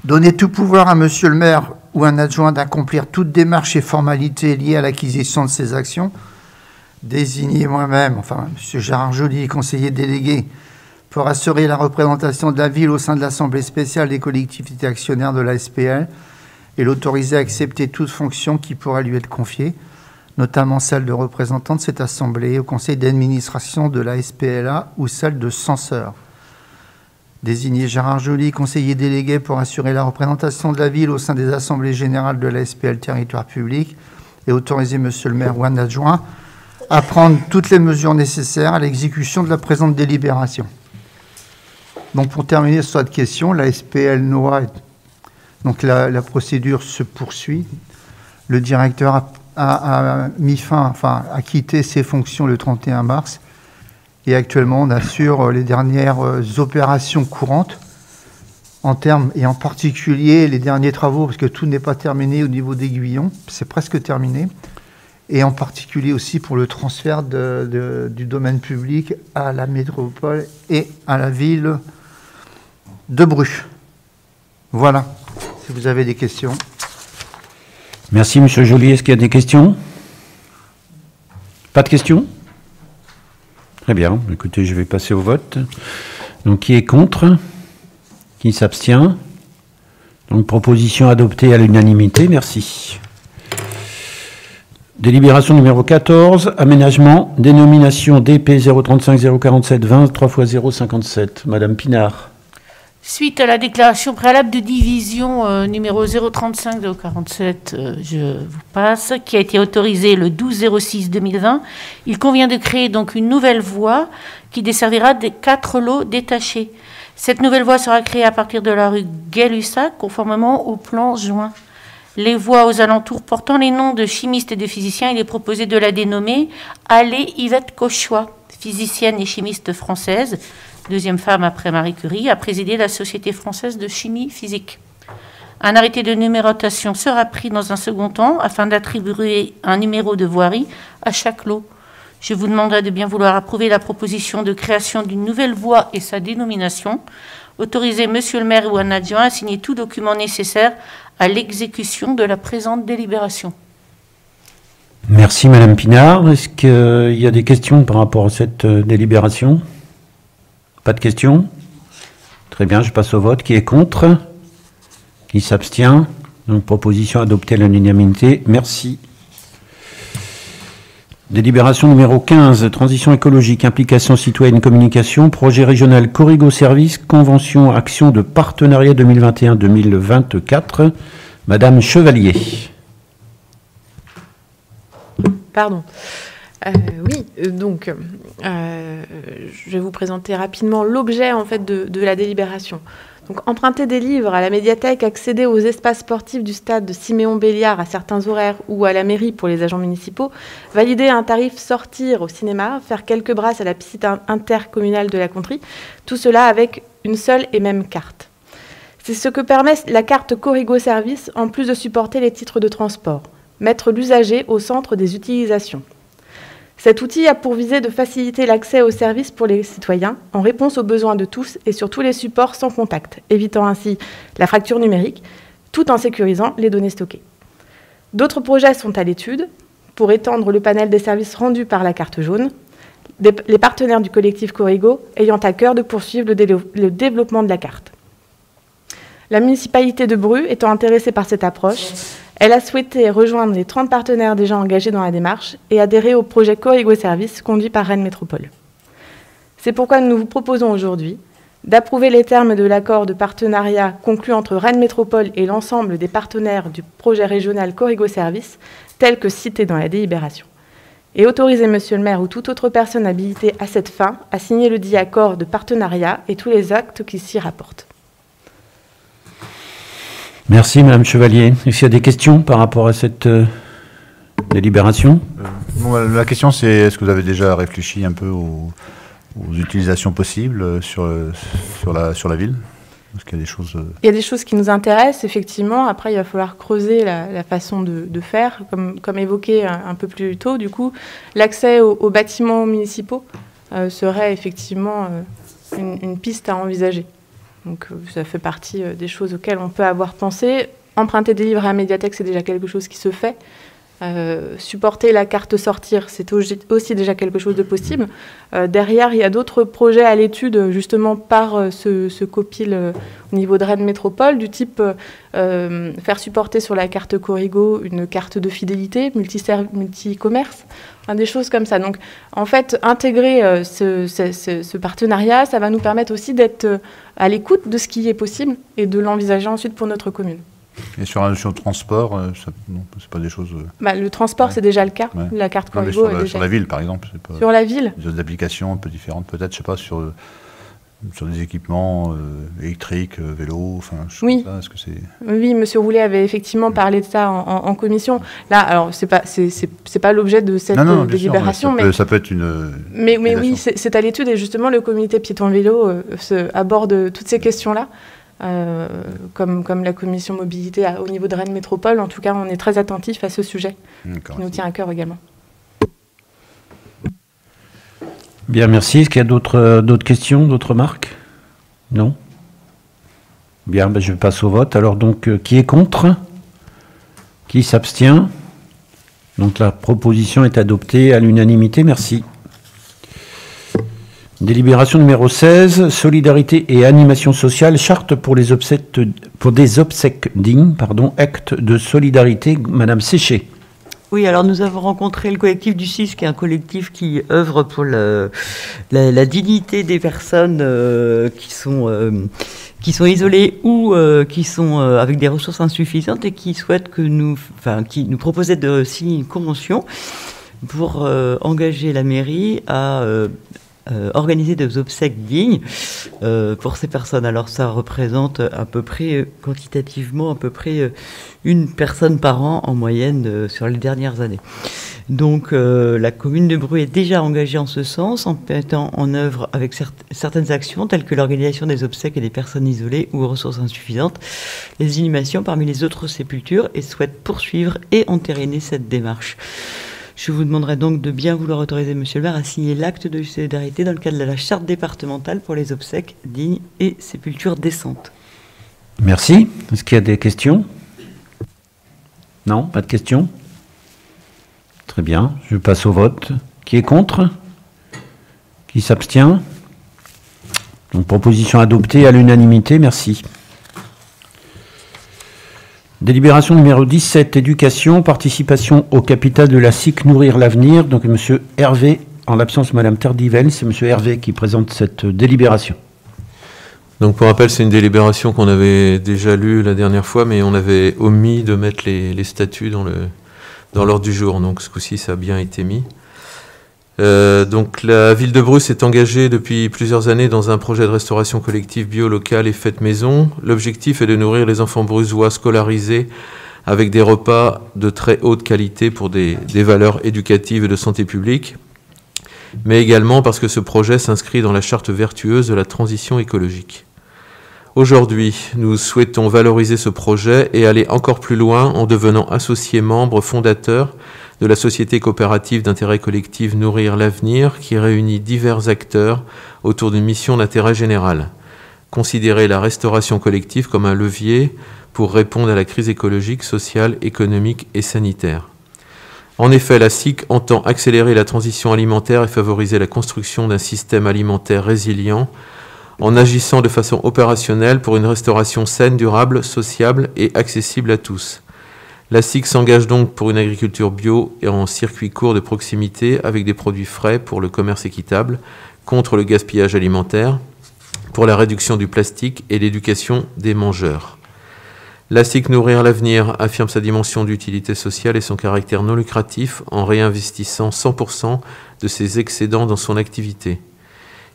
Donner tout pouvoir à monsieur le maire ou un adjoint d'accomplir toute démarche et formalité liée à l'acquisition de ces actions. Désigner moi-même, enfin monsieur Gérard Joly, conseiller délégué, pour assurer la représentation de la ville au sein de l'Assemblée spéciale des collectivités actionnaires de la SPL et l'autoriser à accepter toute fonction qui pourra lui être confiée, notamment celle de représentant de cette Assemblée au conseil d'administration de la SPLA ou celle de censeur. Désigner Gérard Joly, conseiller délégué, pour assurer la représentation de la ville au sein des assemblées générales de la SPL territoire public et autoriser monsieur le maire ou un adjoint à prendre toutes les mesures nécessaires à l'exécution de la présente délibération. Donc pour terminer sur cette question, la SPL NOA, donc la procédure se poursuit. Le directeur a mis fin, enfin a quitté ses fonctions le 31 mars. Et actuellement, on assure les dernières opérations courantes en termes, et en particulier les derniers travaux, parce que tout n'est pas terminé au niveau d'Aiguillon, c'est presque terminé, et en particulier aussi pour le transfert du domaine public à la métropole et à la ville de Bru. Voilà, si vous avez des questions. Merci, monsieur Joly. Est-ce qu'il y a des questions? Pas de questions? Très bien. Écoutez, je vais passer au vote. Donc, qui est contre? Qui s'abstient? Donc, proposition adoptée à l'unanimité. Merci. Délibération numéro 14, aménagement, dénomination DP 035 047 20 3x057. Madame Pinard. Suite à la déclaration préalable de division numéro 035 047, je vous passe, qui a été autorisée le 12/06/2020, il convient de créer donc une nouvelle voie qui desservira des 4 lots détachés. Cette nouvelle voie sera créée à partir de la rue Gay-Lussac, conformément au plan joint. Les voies aux alentours portant les noms de chimistes et de physiciens, il est proposé de la dénommer Allée Yvette Cauchois, physicienne et chimiste française, deuxième femme après Marie Curie, a présidé la Société française de chimie physique. Un arrêté de numérotation sera pris dans un second temps afin d'attribuer un numéro de voirie à chaque lot. Je vous demanderai de bien vouloir approuver la proposition de création d'une nouvelle voie et sa dénomination. Autoriser Monsieur le maire ou un adjoint à signer tout document nécessaire à l'exécution de la présente délibération. Merci Madame Pinard. Est-ce qu'il y a des questions par rapport à cette délibération? Pas de questions? Très bien, je passe au vote. Qui est contre? Qui s'abstient? Donc proposition adoptée à l'unanimité. Merci. Délibération numéro 15, transition écologique, implication citoyenne, communication, projet régional Corrigo Service, convention, action de partenariat 2021-2024. Madame Chevalier. Pardon. Oui, donc, je vais vous présenter rapidement l'objet en fait de la délibération. Donc, emprunter des livres à la médiathèque, accéder aux espaces sportifs du stade de Siméon-Béliard à certains horaires ou à la mairie pour les agents municipaux, valider un tarif, sortir au cinéma, faire quelques brasses à la piscine intercommunale de la Contrie, tout cela avec une seule et même carte. C'est ce que permet la carte Corrigo Service, en plus de supporter les titres de transport, mettre l'usager au centre des utilisations. Cet outil a pour visée de faciliter l'accès aux services pour les citoyens en réponse aux besoins de tous et sur tous les supports sans contact, évitant ainsi la fracture numérique, tout en sécurisant les données stockées. D'autres projets sont à l'étude pour étendre le panel des services rendus par la carte jaune, les partenaires du collectif Corrigo ayant à cœur de poursuivre le développement de la carte. La municipalité de Bru étant intéressée par cette approche, elle a souhaité rejoindre les 30 partenaires déjà engagés dans la démarche et adhérer au projet Corrigo Service conduit par Rennes Métropole. C'est pourquoi nous vous proposons aujourd'hui d'approuver les termes de l'accord de partenariat conclu entre Rennes Métropole et l'ensemble des partenaires du projet régional Corrigo Service, tel que cité dans la délibération, et autoriser Monsieur le maire ou toute autre personne habilitée à cette fin à signer le dit accord de partenariat et tous les actes qui s'y rapportent. Merci Madame Chevalier. Est-ce qu'il y a des questions par rapport à cette délibération? La question c'est, est-ce que vous avez déjà réfléchi un peu aux utilisations possibles sur la ville? Est-ce qu'il y a des choses... Il y a des choses qui nous intéressent, effectivement. Après, il va falloir creuser la façon de faire. Comme évoqué un peu plus tôt, du coup, l'accès aux bâtiments municipaux serait effectivement une piste à envisager. Donc ça fait partie des choses auxquelles on peut avoir pensé. Emprunter des livres à la médiathèque, c'est déjà quelque chose qui se fait. Supporter la carte sortir, c'est aussi déjà quelque chose de possible. Derrière, il y a d'autres projets à l'étude, justement par ce COPIL au niveau de Rennes Métropole, du type faire supporter sur la carte Corrigo une carte de fidélité, multi-commerce, des choses comme ça. Donc, en fait, intégrer ce partenariat, ça va nous permettre aussi d'être à l'écoute de ce qui est possible et de l'envisager ensuite pour notre commune. Et sur le transport, c'est pas des choses... le transport, c'est déjà le cas. Ouais. La carte Corrigo est déjà... Sur la ville, par exemple. C'est pas... Sur la ville. Des applications un peu différentes, peut-être, je sais pas, sur des équipements électriques, vélos, enfin, oui. Ça, est-ce que c'est... Oui, Monsieur Roulet avait effectivement parlé de ça en commission. Là, alors, c'est pas l'objet de cette délibération, mais ça peut être une... Mais oui, c'est à l'étude, et justement, le comité piéton-vélo aborde toutes ces questions-là. Comme la commission mobilité au niveau de Rennes Métropole. En tout cas, on est très attentif à ce sujet qui nous tient à cœur également. Bien, merci. Est-ce qu'il y a d'autres questions, d'autres remarques? Non? Bien, je passe au vote. Alors, donc, qui est contre? Qui s'abstient? Donc, la proposition est adoptée à l'unanimité. Merci. Délibération numéro 16, solidarité et animation sociale, charte pour des obsèques dignes, acte de solidarité, Madame Séché. Oui, alors nous avons rencontré le collectif du CIS, qui est un collectif qui œuvre pour la dignité des personnes qui sont isolées ou qui sont avec des ressources insuffisantes et qui souhaitent qui nous proposait de signer une convention pour engager la mairie à organiser des obsèques dignes pour ces personnes. Alors ça représente à peu près, quantitativement, à peu près une personne par an en moyenne sur les dernières années. Donc la commune de Bru est déjà engagée en ce sens, en mettant en œuvre avec certaines actions telles que l'organisation des obsèques et des personnes isolées ou aux ressources insuffisantes, les inhumations parmi les autres sépultures, et souhaite poursuivre et entériner cette démarche. Je vous demanderai donc de bien vouloir autoriser Monsieur le maire à signer l'acte de solidarité dans le cadre de la charte départementale pour les obsèques dignes et sépultures décentes. Merci. Est-ce qu'il y a des questions? Non, pas de questions? Très bien, je passe au vote. Qui est contre? Qui s'abstient? Donc proposition adoptée à l'unanimité, merci. Délibération numéro 17, éducation, participation au capital de la SIC Nourrir l'Avenir. Donc Monsieur Hervé, en l'absence de Madame Tardivelle, c'est Monsieur Hervé qui présente cette délibération. Donc pour rappel, c'est une délibération qu'on avait déjà lue la dernière fois, mais on avait omis de mettre les statuts dans l'ordre du jour. Donc ce coup-ci, ça a bien été mis. Donc la ville de Bru s'est engagée depuis plusieurs années dans un projet de restauration collective bio locale et fête maison. L'objectif est de nourrir les enfants brusois scolarisés avec des repas de très haute qualité pour des valeurs éducatives et de santé publique, mais également parce que ce projet s'inscrit dans la charte vertueuse de la transition écologique. Aujourd'hui, nous souhaitons valoriser ce projet et aller encore plus loin en devenant associés membres fondateurs de la société coopérative d'intérêt collectif Nourrir l'Avenir, qui réunit divers acteurs autour d'une mission d'intérêt général. Considérer la restauration collective comme un levier pour répondre à la crise écologique, sociale, économique et sanitaire. En effet, la SIC entend accélérer la transition alimentaire et favoriser la construction d'un système alimentaire résilient en agissant de façon opérationnelle pour une restauration saine, durable, sociable et accessible à tous. La SIC s'engage donc pour une agriculture bio et en circuit court de proximité avec des produits frais pour le commerce équitable, contre le gaspillage alimentaire, pour la réduction du plastique et l'éducation des mangeurs. La SIC Nourrir l'Avenir affirme sa dimension d'utilité sociale et son caractère non lucratif en réinvestissant 100% de ses excédents dans son activité.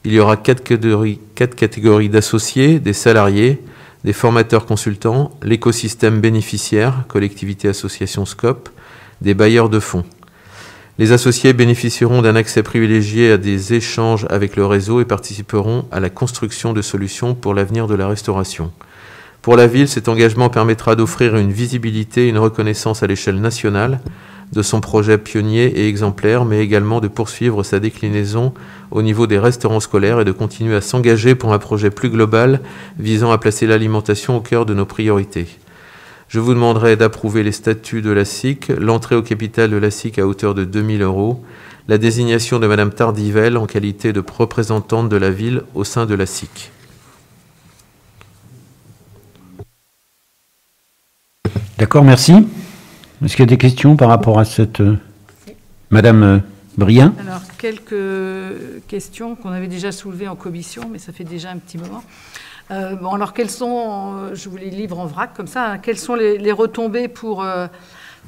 Il y aura quatre catégories d'associés, des salariés, des formateurs consultants, l'écosystème bénéficiaire, collectivité, association, scope, des bailleurs de fonds. Les associés bénéficieront d'un accès privilégié à des échanges avec le réseau et participeront à la construction de solutions pour l'avenir de la restauration. Pour la ville, cet engagement permettra d'offrir une visibilité et une reconnaissance à l'échelle nationale de son projet pionnier et exemplaire, mais également de poursuivre sa déclinaison au niveau des restaurants scolaires et de continuer à s'engager pour un projet plus global visant à placer l'alimentation au cœur de nos priorités. Je vous demanderai d'approuver les statuts de la SIC, l'entrée au capital de la SIC à hauteur de 2 000 €, la désignation de Madame Tardivelle en qualité de représentante de la ville au sein de la SIC. D'accord, merci. Est-ce qu'il y a des questions par rapport à cette... Madame Brien? Alors, quelques questions qu'on avait déjà soulevées en commission, mais ça fait déjà un petit moment. Bon, alors, quelles sont, je vous les livre en vrac comme ça, hein, quelles sont les retombées pour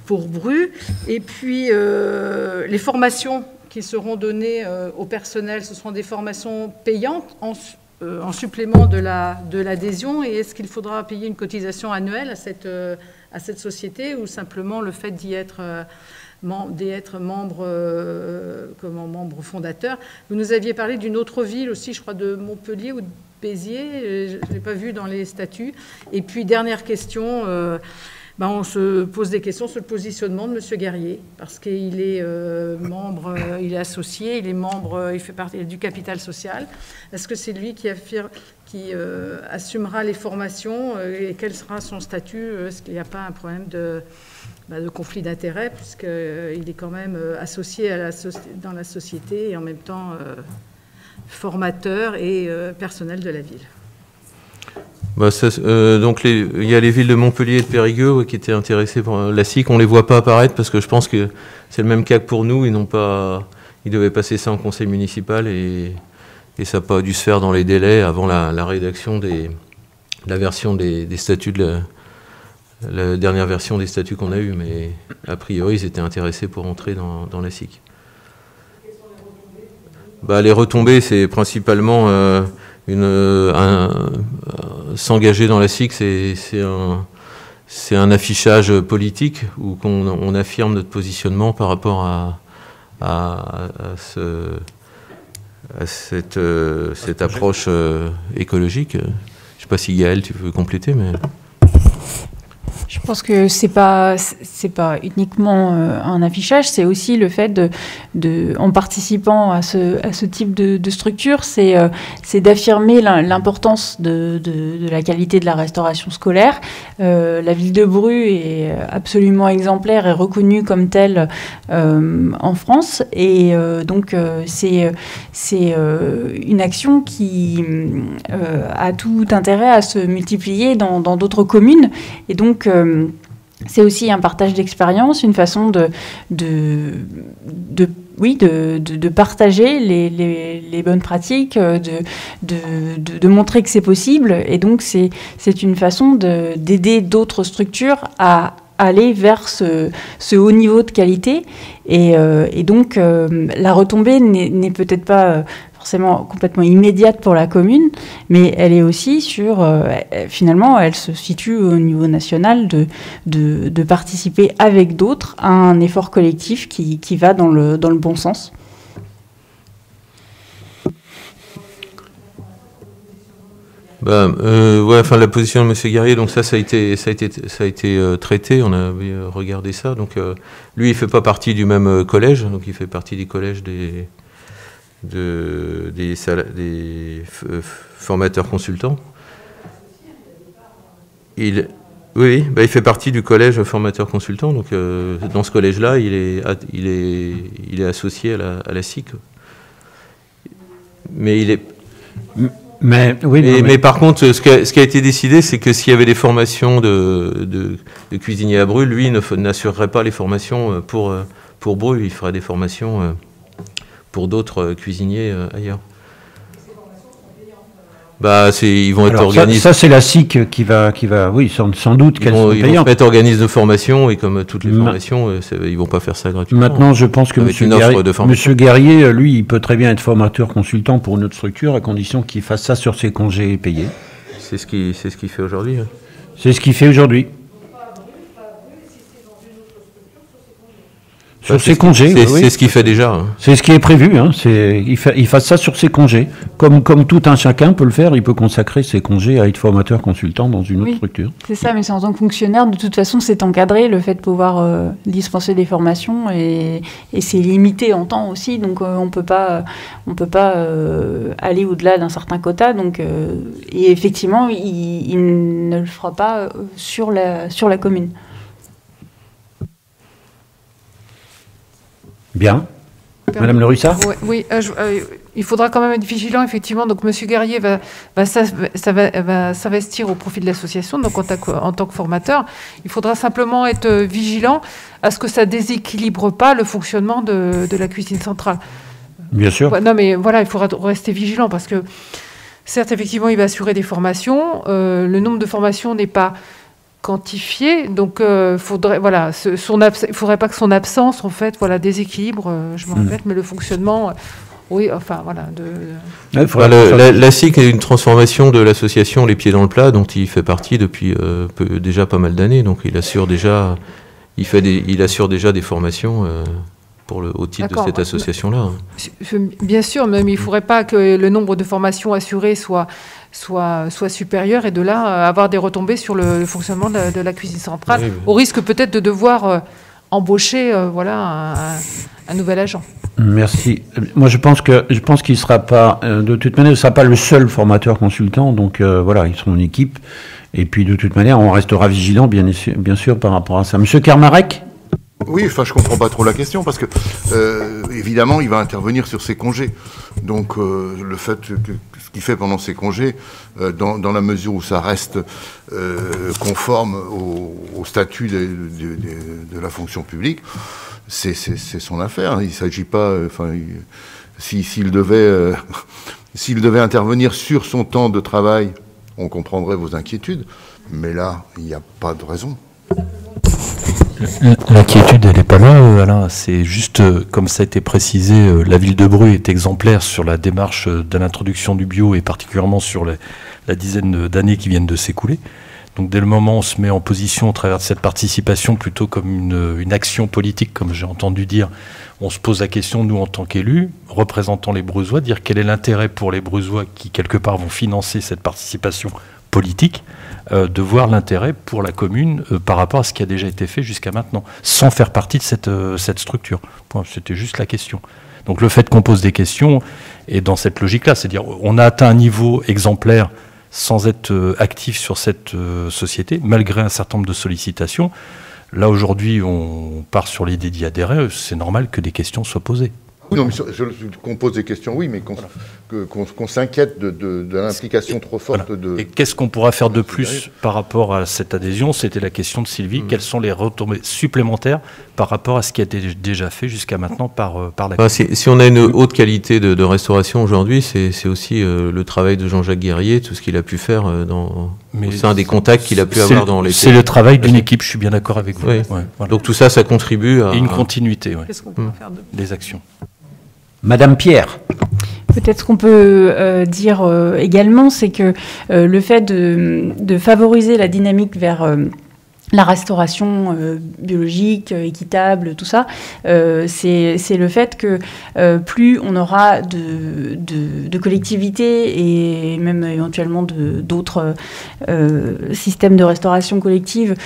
Bru? Et puis, les formations qui seront données au personnel, ce seront des formations payantes en supplément de l'adhésion, et est-ce qu'il faudra payer une cotisation annuelle à cette société, ou simplement le fait d'y être membre fondateur? Vous nous aviez parlé d'une autre ville aussi, je crois de Montpellier ou de Béziers, je ne l'ai pas vu dans les statuts. Et puis dernière question, on se pose des questions sur le positionnement de M. Guerrier, parce qu'il est membre, il est associé, il est membre, il fait partie du capital social. Est-ce que c'est lui qui assumera les formations, et quel sera son statut? Est-ce qu'il n'y a pas un problème de conflit d'intérêts, puisqu'il est quand même associé dans la société et en même temps formateur et personnel de la ville? Donc il y a les villes de Montpellier et de Périgueux qui étaient intéressées par la SIC. On ne les voit pas apparaître parce que je pense que c'est le même cas que pour nous. Ils devaient passer ça en conseil municipal et ça n'a pas dû se faire dans les délais avant la rédaction la version des statuts la dernière version des statuts qu'on a eue. Mais a priori, ils étaient intéressés pour entrer dans la SIC. Les retombées, c'est principalement s'engager dans la SIC, c'est un affichage politique où on affirme notre positionnement par rapport à cette approche écologique. Je ne sais pas si Gaëlle, tu veux compléter, mais... Je pense que c'est pas uniquement un affichage, c'est aussi le fait en participant à ce type de structure, c'est d'affirmer l'importance de la qualité de la restauration scolaire. La ville de Bru est absolument exemplaire et reconnue comme telle en France, et donc c'est une action qui a tout intérêt à se multiplier dans d'autres communes, et donc c'est aussi un partage d'expérience, une façon de partager les bonnes pratiques, de montrer que c'est possible. Et donc, c'est une façon d'aider d'autres structures à aller vers ce haut niveau de qualité. Et donc, la retombée n'est peut-être pas forcément complètement immédiate pour la commune, mais elle est aussi finalement, elle se situe au niveau national de participer avec d'autres à un effort collectif qui va dans le bon sens. La position de M. Guerrier, donc ça a été traité, on avait regardé ça. Donc lui, il fait pas partie du même collège, donc il fait partie du collège des formateurs consultants. Il fait partie du collège formateur consultant. Donc dans ce collège-là, il est associé à la SIC. Mais il est. Mais par contre, ce qui a été décidé, c'est que s'il y avait des formations de cuisiniers à Bru, lui n'assurerait pas les formations pour Bru, il ferait des formations pour d'autres cuisiniers ailleurs. Ils vont être organisés. Ça c'est la SIC qui va, oui, sans doute qu'elles sont payantes. Ils vont se mettre organismes de formation, et comme toutes les formations, ils vont pas faire ça gratuitement. Maintenant, je pense que M. Guerrier, lui, il peut très bien être formateur consultant pour une autre structure, à condition qu'il fasse ça sur ses congés payés. C'est ce qu'il fait aujourd'hui. Hein. C'est ce qu'il fait aujourd'hui. Sur ses congés, c'est ce qu'il fait déjà. Hein. C'est ce qui est prévu. Hein. Il fasse ça sur ses congés. Comme tout un chacun peut le faire, il peut consacrer ses congés à être formateur consultant dans une autre structure. C'est ça, mais c'est en tant que fonctionnaire, de toute façon, c'est encadré, le fait de pouvoir dispenser des formations, et c'est limité en temps aussi, donc on peut pas aller au-delà d'un certain quota. Donc, et effectivement, il ne le fera pas sur la commune. Bien. Madame Le Russard ? Oui, il faudra quand même être vigilant, effectivement. Donc, M. Guerrier va s'investir au profit de l'association, donc en tant que formateur. Il faudra simplement être vigilant à ce que ça déséquilibre pas le fonctionnement de la cuisine centrale. Bien sûr. Non, mais voilà, il faudra rester vigilant, parce que, certes, effectivement, il va assurer des formations. Le nombre de formations n'est pas quantifié, donc faudrait pas que son absence en fait déséquilibre, je me répète, mais le fonctionnement, la SIC est une transformation de l'association Les Pieds dans le Plat, dont il fait partie depuis déjà pas mal d'années, donc il assure déjà des formations au titre de cette association-là. Bien sûr, mais il ne faudrait pas que le nombre de formations assurées soit supérieur, et de là avoir des retombées sur le fonctionnement de la cuisine centrale, au risque peut-être de devoir embaucher un nouvel agent. Merci. Moi, je pense qu'il sera pas, de toute manière, il ne sera pas le seul formateur consultant, donc ils seront une équipe, et puis de toute manière, on restera vigilant, bien sûr, par rapport à ça. Monsieur Kermarek ? Oui, je comprends pas trop la question, parce que évidemment, il va intervenir sur ses congés. Donc, le fait que ce qu'il fait pendant ses congés, dans la mesure où ça reste conforme au statut de la fonction publique, c'est son affaire. Il ne s'agit pas, s'il devait intervenir sur son temps de travail, on comprendrait vos inquiétudes, mais là, il n'y a pas de raison. L'inquiétude, elle n'est pas là, Alain. C'est juste, comme ça a été précisé, la ville de Bru est exemplaire sur la démarche de l'introduction du bio et particulièrement sur la dizaine d'années qui viennent de s'écouler. Donc dès le moment où on se met en position au travers de cette participation plutôt comme une action politique, comme j'ai entendu dire, on se pose la question, nous en tant qu'élus, représentant les Brusois, dire quel est l'intérêt pour les Brusois qui quelque part vont financer cette participation politique, de voir l'intérêt pour la commune par rapport à ce qui a déjà été fait jusqu'à maintenant, sans faire partie de cette structure. C'était juste la question. Donc le fait qu'on pose des questions est dans cette logique-là, c'est-à-dire on a atteint un niveau exemplaire sans être actif sur cette société, malgré un certain nombre de sollicitations. Là, aujourd'hui, on part sur l'idée d'y adhérer, c'est normal que des questions soient posées. Non, mais qu'on pose des questions, oui, mais qu'on s'inquiète de l'implication trop forte de... Et qu'est-ce qu'on pourra faire de plus par rapport à cette adhésion? C'était la question de Sylvie. Quelles sont les retombées supplémentaires par rapport à ce qui a été déjà fait jusqu'à maintenant par la... Si on a une haute qualité de restauration aujourd'hui, c'est aussi le travail de Jean-Jacques Guerrier, tout ce qu'il a pu faire au sein des contacts qu'il a pu avoir dans les... C'est le travail d'une équipe, je suis bien d'accord avec vous. Oui. Ouais, voilà. Donc tout ça, ça contribue à... Et une continuité, Qu'est-ce qu'on peut faire de... des actions. Madame Pierre. Peut-être ce qu'on peut dire également, c'est que le fait de favoriser la dynamique vers la restauration biologique, équitable, tout ça, c'est le fait que plus on aura de collectivités et même éventuellement d'autres systèmes de restauration collective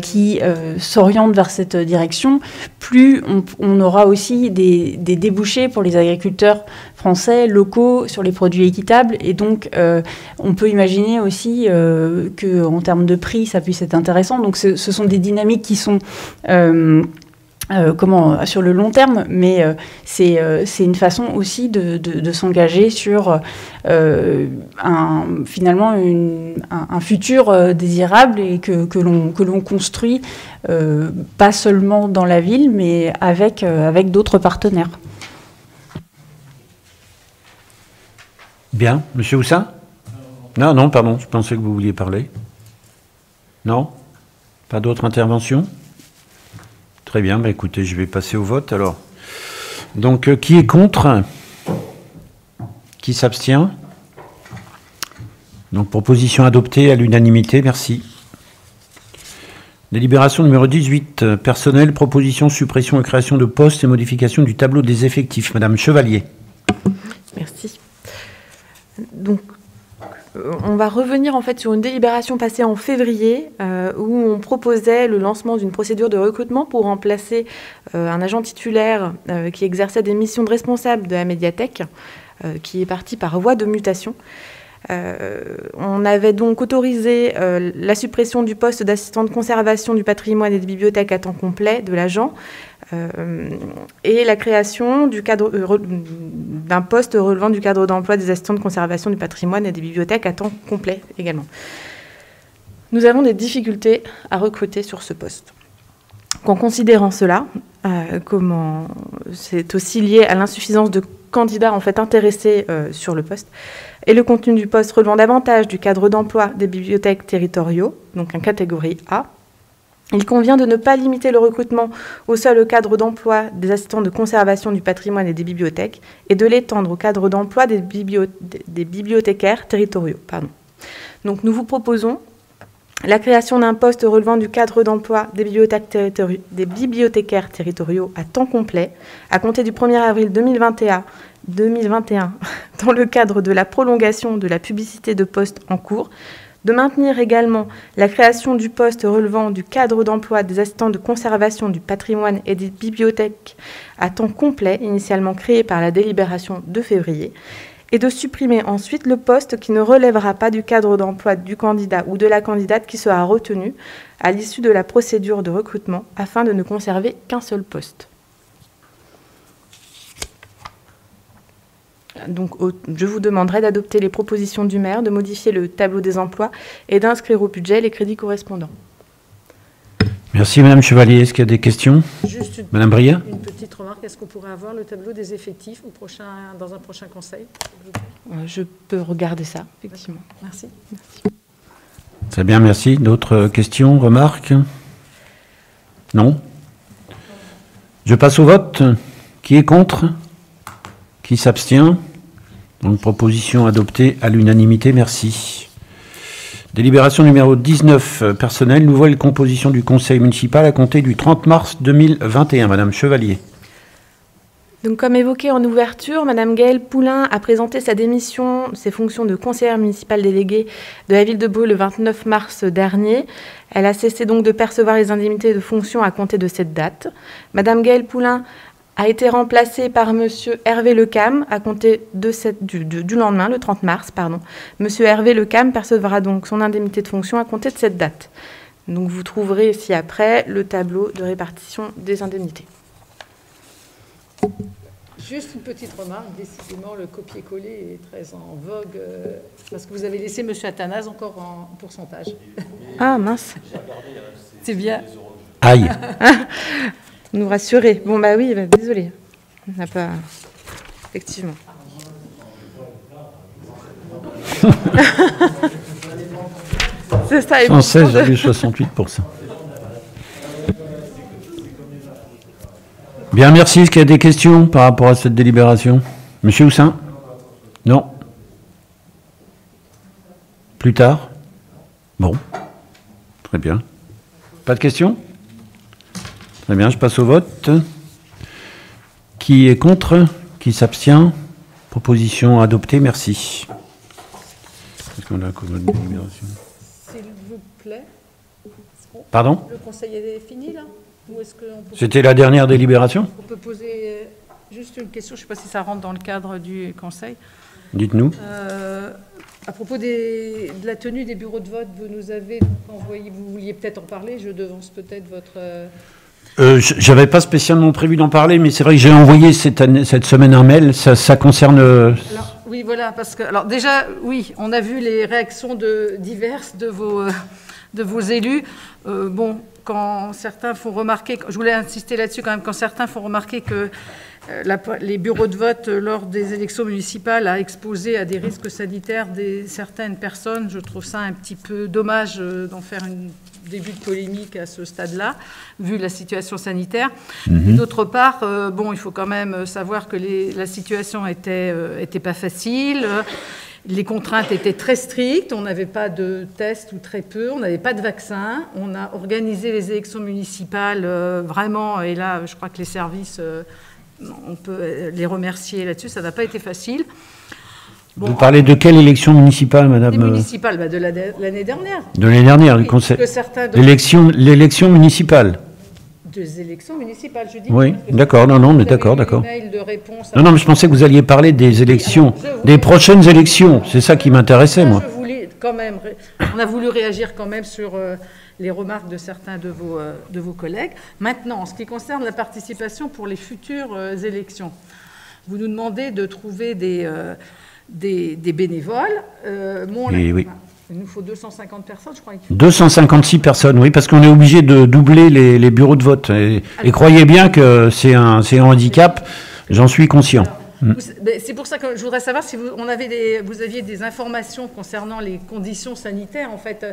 qui s'orientent vers cette direction, plus on aura aussi des débouchés pour les agriculteurs français, locaux, sur les produits équitables. Et donc, on peut imaginer aussi qu'en termes de prix, ça puisse être intéressant. Donc, ce sont des dynamiques qui sont sur le long terme, mais c'est une façon aussi de s'engager sur finalement un futur désirable et que l'on construit pas seulement dans la ville, mais avec d'autres partenaires. Bien. Monsieur Houssin? Non, pardon, je pensais que vous vouliez parler. Non? Pas d'autres interventions? Très bien, bah écoutez, je vais passer au vote alors. Donc, qui est contre? Qui s'abstient? Donc, proposition adoptée à l'unanimité, merci. Délibération numéro 18, personnel, proposition, suppression et création de postes et modification du tableau des effectifs. Madame Chevalier. Merci. Donc, on va revenir en fait sur une délibération passée en février où on proposait le lancement d'une procédure de recrutement pour remplacer un agent titulaire qui exerçait des missions de responsable de la médiathèque, qui est parti par voie de mutation. On avait donc autorisé la suppression du poste d'assistant de conservation du patrimoine et des bibliothèques à temps complet de l'agent et la création d'un poste relevant du cadre d'emploi des assistants de conservation du patrimoine et des bibliothèques à temps complet également. Nous avons des difficultés à recruter sur ce poste. En considérant cela, c'est aussi lié à l'insuffisance de candidats en fait intéressés sur le poste, et le contenu du poste relevant davantage du cadre d'emploi des bibliothèques territoriaux, donc en catégorie A. Il convient de ne pas limiter le recrutement au seul cadre d'emploi des assistants de conservation du patrimoine et des bibliothèques, et de l'étendre au cadre d'emploi des bibliothécaires territoriaux. Donc nous vous proposons la création d'un poste relevant du cadre d'emploi des bibliothécaires territoriaux à temps complet, à compter du 1er avril 2021, dans le cadre de la prolongation de la publicité de poste en cours, de maintenir également la création du poste relevant du cadre d'emploi des assistants de conservation du patrimoine et des bibliothèques à temps complet, initialement créé par la délibération de février, et de supprimer ensuite le poste qui ne relèvera pas du cadre d'emploi du candidat ou de la candidate qui sera retenu à l'issue de la procédure de recrutement, afin de ne conserver qu'un seul poste. Donc, je vous demanderai d'adopter les propositions du maire, de modifier le tableau des emplois et d'inscrire au budget les crédits correspondants. Merci Madame Chevalier. Est-ce qu'il y a des questions? Juste Madame Bria? une petite remarque. Est-ce qu'on pourrait avoir le tableau des effectifs dans un prochain conseil? Je peux regarder ça, effectivement. Merci. Très bien, merci. D'autres questions, remarques? Non? Je passe au vote. Qui est contre? Qui s'abstient? Donc, proposition adoptée à l'unanimité. Merci. Délibération numéro 19, personnel, nouvelle composition du conseil municipal à compter du 30 mars 2021. Madame Chevalier. Donc, comme évoqué en ouverture, Madame Gaëlle Poulain a présenté sa démission, ses fonctions de conseillère municipale déléguée de la ville de Breux le 29 mars dernier. Elle a cessé donc de percevoir les indemnités de fonction à compter de cette date. Madame Gaëlle Poulain a été remplacée par Monsieur Hervé Lecam à compter du lendemain, le 30 mars. Monsieur Hervé Lecam percevra donc son indemnité de fonction à compter de cette date. Donc vous trouverez ici après le tableau de répartition des indemnités. Juste une petite remarque, décidément le copier-coller est très en vogue, parce que vous avez laissé M. Athanase encore en pourcentage. Ah mince. C'est bien. Aïe. Nous rassurer. Bon bah oui, désolé. On n'a pas... Effectivement. C'est ça. 116,68%. Bien, merci. Est-ce qu'il y a des questions par rapport à cette délibération? Monsieur Houssin? Non. Plus tard? Bon. Très bien. Pas de questions? Très bien, je passe au vote. Qui est contre? Qui s'abstient? Proposition adoptée, merci. Est-ce qu'on a comme délibération? S'il vous plaît. Pardon? Le conseil est fini, là? Ou est-ce qu'on peut... C'était la dernière délibération? On peut poser juste une question, je ne sais pas si ça rentre dans le cadre du conseil. Dites-nous. À propos de la tenue des bureaux de vote, vous nous avez envoyé, vous vouliez peut-être en parler, je devance peut-être votre... J'avais pas spécialement prévu d'en parler, mais c'est vrai que j'ai envoyé cette semaine un mail, ça concerne... Alors, oui, voilà, parce que... Alors déjà, oui, on a vu les réactions diverses de vos élus. Bon, quand certains font remarquer, je voulais insister là-dessus quand même, quand certains font remarquer que les bureaux de vote lors des élections municipales a exposé à des risques sanitaires certaines personnes, je trouve ça un petit peu dommage d'en faire un début de polémique à ce stade-là, vu la situation sanitaire. D'autre part, bon, il faut quand même savoir que la situation était pas facile. Les contraintes étaient très strictes, on n'avait pas de tests ou très peu, on n'avait pas de vaccin. On a organisé les élections municipales vraiment, et là, je crois que les services, on peut les remercier là-dessus, ça n'a pas été facile. Bon, vous parlez de quelle élection municipale, madame? Des municipales, de l'année dernière. De l'année dernière, du conseil. L'élection municipale. Des élections municipales, je dis. Oui, d'accord, non, mais d'accord. Non, mais je pensais que vous alliez parler des élections, des prochaines élections. C'est ça qui m'intéressait, moi. Je voulais quand même, on a voulu réagir quand même sur les remarques de certains de vos collègues. Maintenant, en ce qui concerne la participation pour les futures élections, vous nous demandez de trouver des bénévoles. Oui. Il nous faut 250 personnes, je crois. 256 personnes, oui, parce qu'on est obligé de doubler les bureaux de vote. Et croyez bien que c'est un handicap, j'en suis conscient. C'est pour ça que je voudrais savoir si vous aviez des informations concernant les conditions sanitaires, en fait,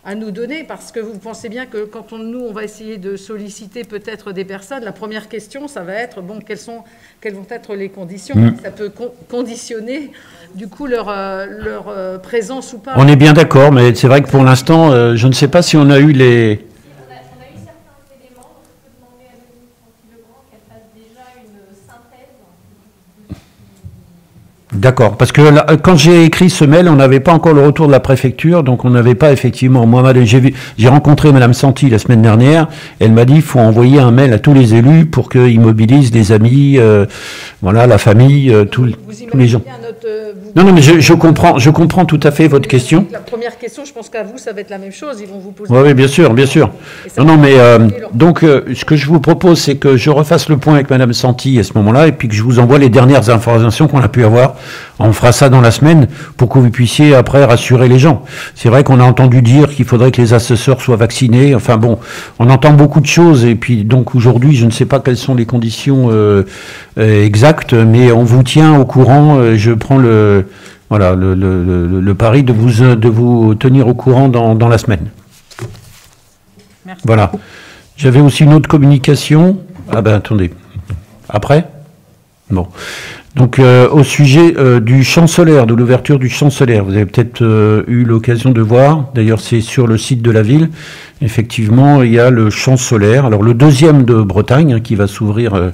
à nous donner, parce que vous pensez bien que quand on va essayer de solliciter peut-être des personnes, la première question, ça va être, bon, quelles vont être les conditions? Ça peut conditionner, du coup, leur présence ou pas. On est bien d'accord, mais c'est vrai que pour l'instant, je ne sais pas si on a eu les... On a eu certains éléments, donc je peux demander à Denis Legrand qu'elle fasse déjà une synthèse. D'accord, parce que là, quand j'ai écrit ce mail, on n'avait pas encore le retour de la préfecture, donc on n'avait pas effectivement... Moi, j'ai rencontré Madame Santi la semaine dernière, elle m'a dit qu'il faut envoyer un mail à tous les élus pour qu'ils mobilisent les amis, voilà, la famille, tous les gens. Non, mais je comprends tout à fait votre question. La première question, je pense qu'à vous, ça va être la même chose, ils vont vous poser... Oui, bien sûr. Non, mais donc, ce que je vous propose, c'est que je refasse le point avec Madame Santi à ce moment-là, et puis que je vous envoie les dernières informations qu'on a pu avoir. On fera ça dans la semaine pour que vous puissiez après rassurer les gens. C'est vrai qu'on a entendu dire qu'il faudrait que les assesseurs soient vaccinés. Enfin bon, on entend beaucoup de choses et puis donc aujourd'hui, je ne sais pas quelles sont les conditions exactes, mais on vous tient au courant. Je prends le pari de vous tenir au courant dans la semaine. Merci. Voilà. J'avais aussi une autre communication. Ah ben attendez. Après? Bon. Donc au sujet du champ solaire, de l'ouverture du champ solaire, vous avez peut-être eu l'occasion de voir, d'ailleurs c'est sur le site de la ville, effectivement il y a le champ solaire, alors le deuxième de Bretagne, hein, qui va s'ouvrir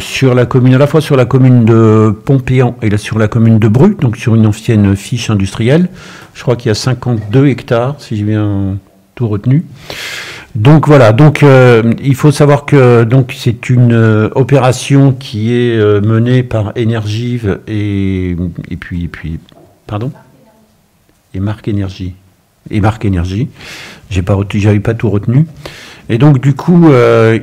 sur la commune, à la fois sur la commune de Pompéan et là, sur la commune de Bru, donc sur une ancienne fiche industrielle. Je crois qu'il y a 52 hectares, si j'ai bien tout retenu. Donc voilà, donc il faut savoir que donc c'est une opération qui est menée par Énergive et puis pardon, et Marc Énergie. J'avais pas tout retenu. Et donc du coup,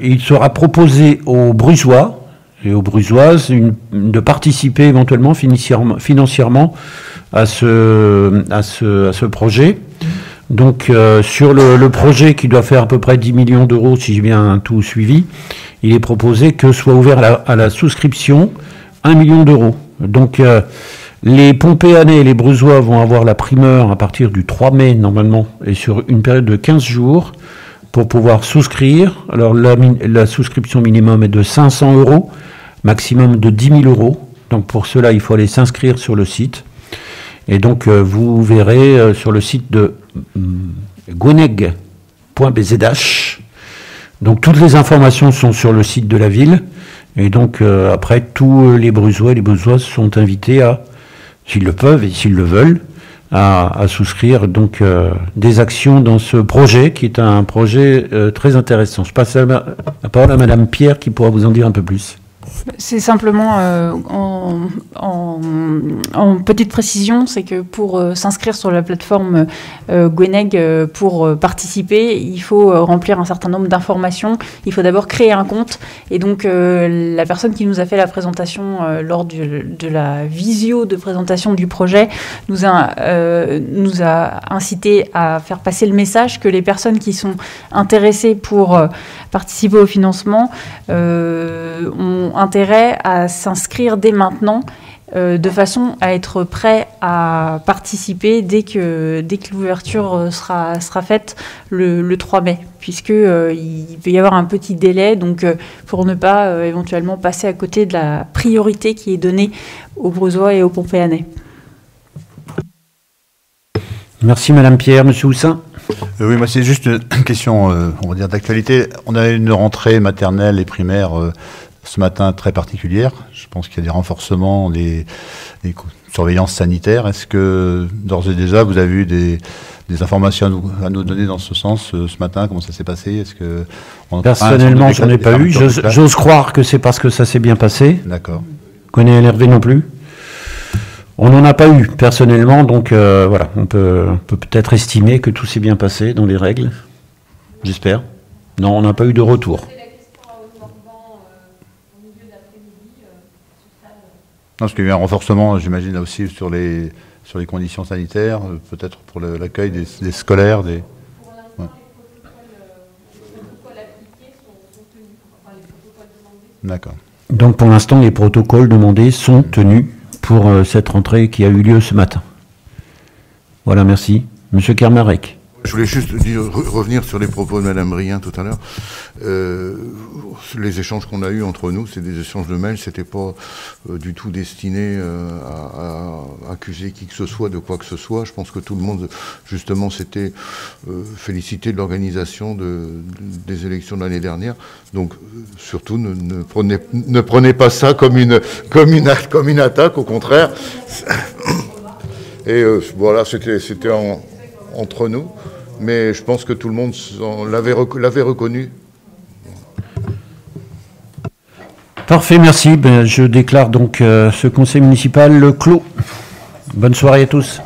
il sera proposé aux Brusois et aux Brusoises de participer éventuellement financièrement à ce projet. Donc sur le projet qui doit faire à peu près 10 millions d'euros, si j'ai bien tout suivi, il est proposé que soit ouvert à la souscription 1 million d'euros. Donc les Pompéanais et les Brusois vont avoir la primeur à partir du 3 mai normalement, et sur une période de 15 jours, pour pouvoir souscrire. Alors la souscription minimum est de 500 euros, maximum de 10 000 euros. Donc pour cela, il faut aller s'inscrire sur le site. Et donc vous verrez sur le site de gweneg.bzh. Donc toutes les informations sont sur le site de la ville. Et donc après, tous les Brusois et les Brusoises sont invités à, s'ils le peuvent et s'ils le veulent, à souscrire donc des actions dans ce projet qui est un projet très intéressant. Je passe la parole à Madame Pierre qui pourra vous en dire un peu plus. C'est simplement en petite précision, c'est que pour s'inscrire sur la plateforme Gweneg pour participer, il faut remplir un certain nombre d'informations. Il faut d'abord créer un compte. Et donc, la personne qui nous a fait la présentation lors de la visio de présentation du projet nous a incité à faire passer le message que les personnes qui sont intéressées pour participer au financement ont intérêt à s'inscrire dès maintenant, de façon à être prêt à participer dès que l'ouverture sera faite le 3 mai, puisqu'il peut y avoir un petit délai, donc pour ne pas éventuellement passer à côté de la priorité qui est donnée aux Brusois et aux Pompéanais. Merci Madame Pierre. Monsieur Houssin. Oui, moi c'est juste une question, on va dire, d'actualité. On a une rentrée maternelle et primaire ce matin très particulière. Je pense qu'il y a des renforcements des surveillances sanitaires. Est-ce que d'ores et déjà vous avez eu des informations à nous donner dans ce sens ce matin? Comment ça s'est passé? Est-ce que personnellement, j'en ai pas eu. J'ose croire que c'est parce que ça s'est bien passé. D'accord. Connaît LRV non plus. On n'en a pas eu personnellement, donc voilà, on peut peut-être estimer que tout s'est bien passé dans les règles. J'espère. Non, on n'a pas eu de retour. Non, parce qu'il y a eu un renforcement, j'imagine, là aussi sur les conditions sanitaires, peut-être pour l'accueil des scolaires. Ouais. Pour l'instant, les protocoles appliqués sont tenus, enfin les protocoles demandés. D'accord. Donc pour l'instant, les protocoles demandés sont tenus pour cette rentrée qui a eu lieu ce matin. Voilà, merci. Monsieur Kermarek. Je voulais juste revenir sur les propos de Madame Brien tout à l'heure. Les échanges qu'on a eus entre nous, c'est des échanges de mails, c'était pas du tout destiné à accuser qui que ce soit de quoi que ce soit. Je pense que tout le monde, justement, s'était félicité de l'organisation des élections de l'année dernière. Donc, surtout, ne prenez pas ça comme une attaque, au contraire. Et voilà, c'était entre nous. Mais je pense que tout le monde l'avait reconnu. Parfait, merci. Je déclare donc ce conseil municipal clos. Bonne soirée à tous.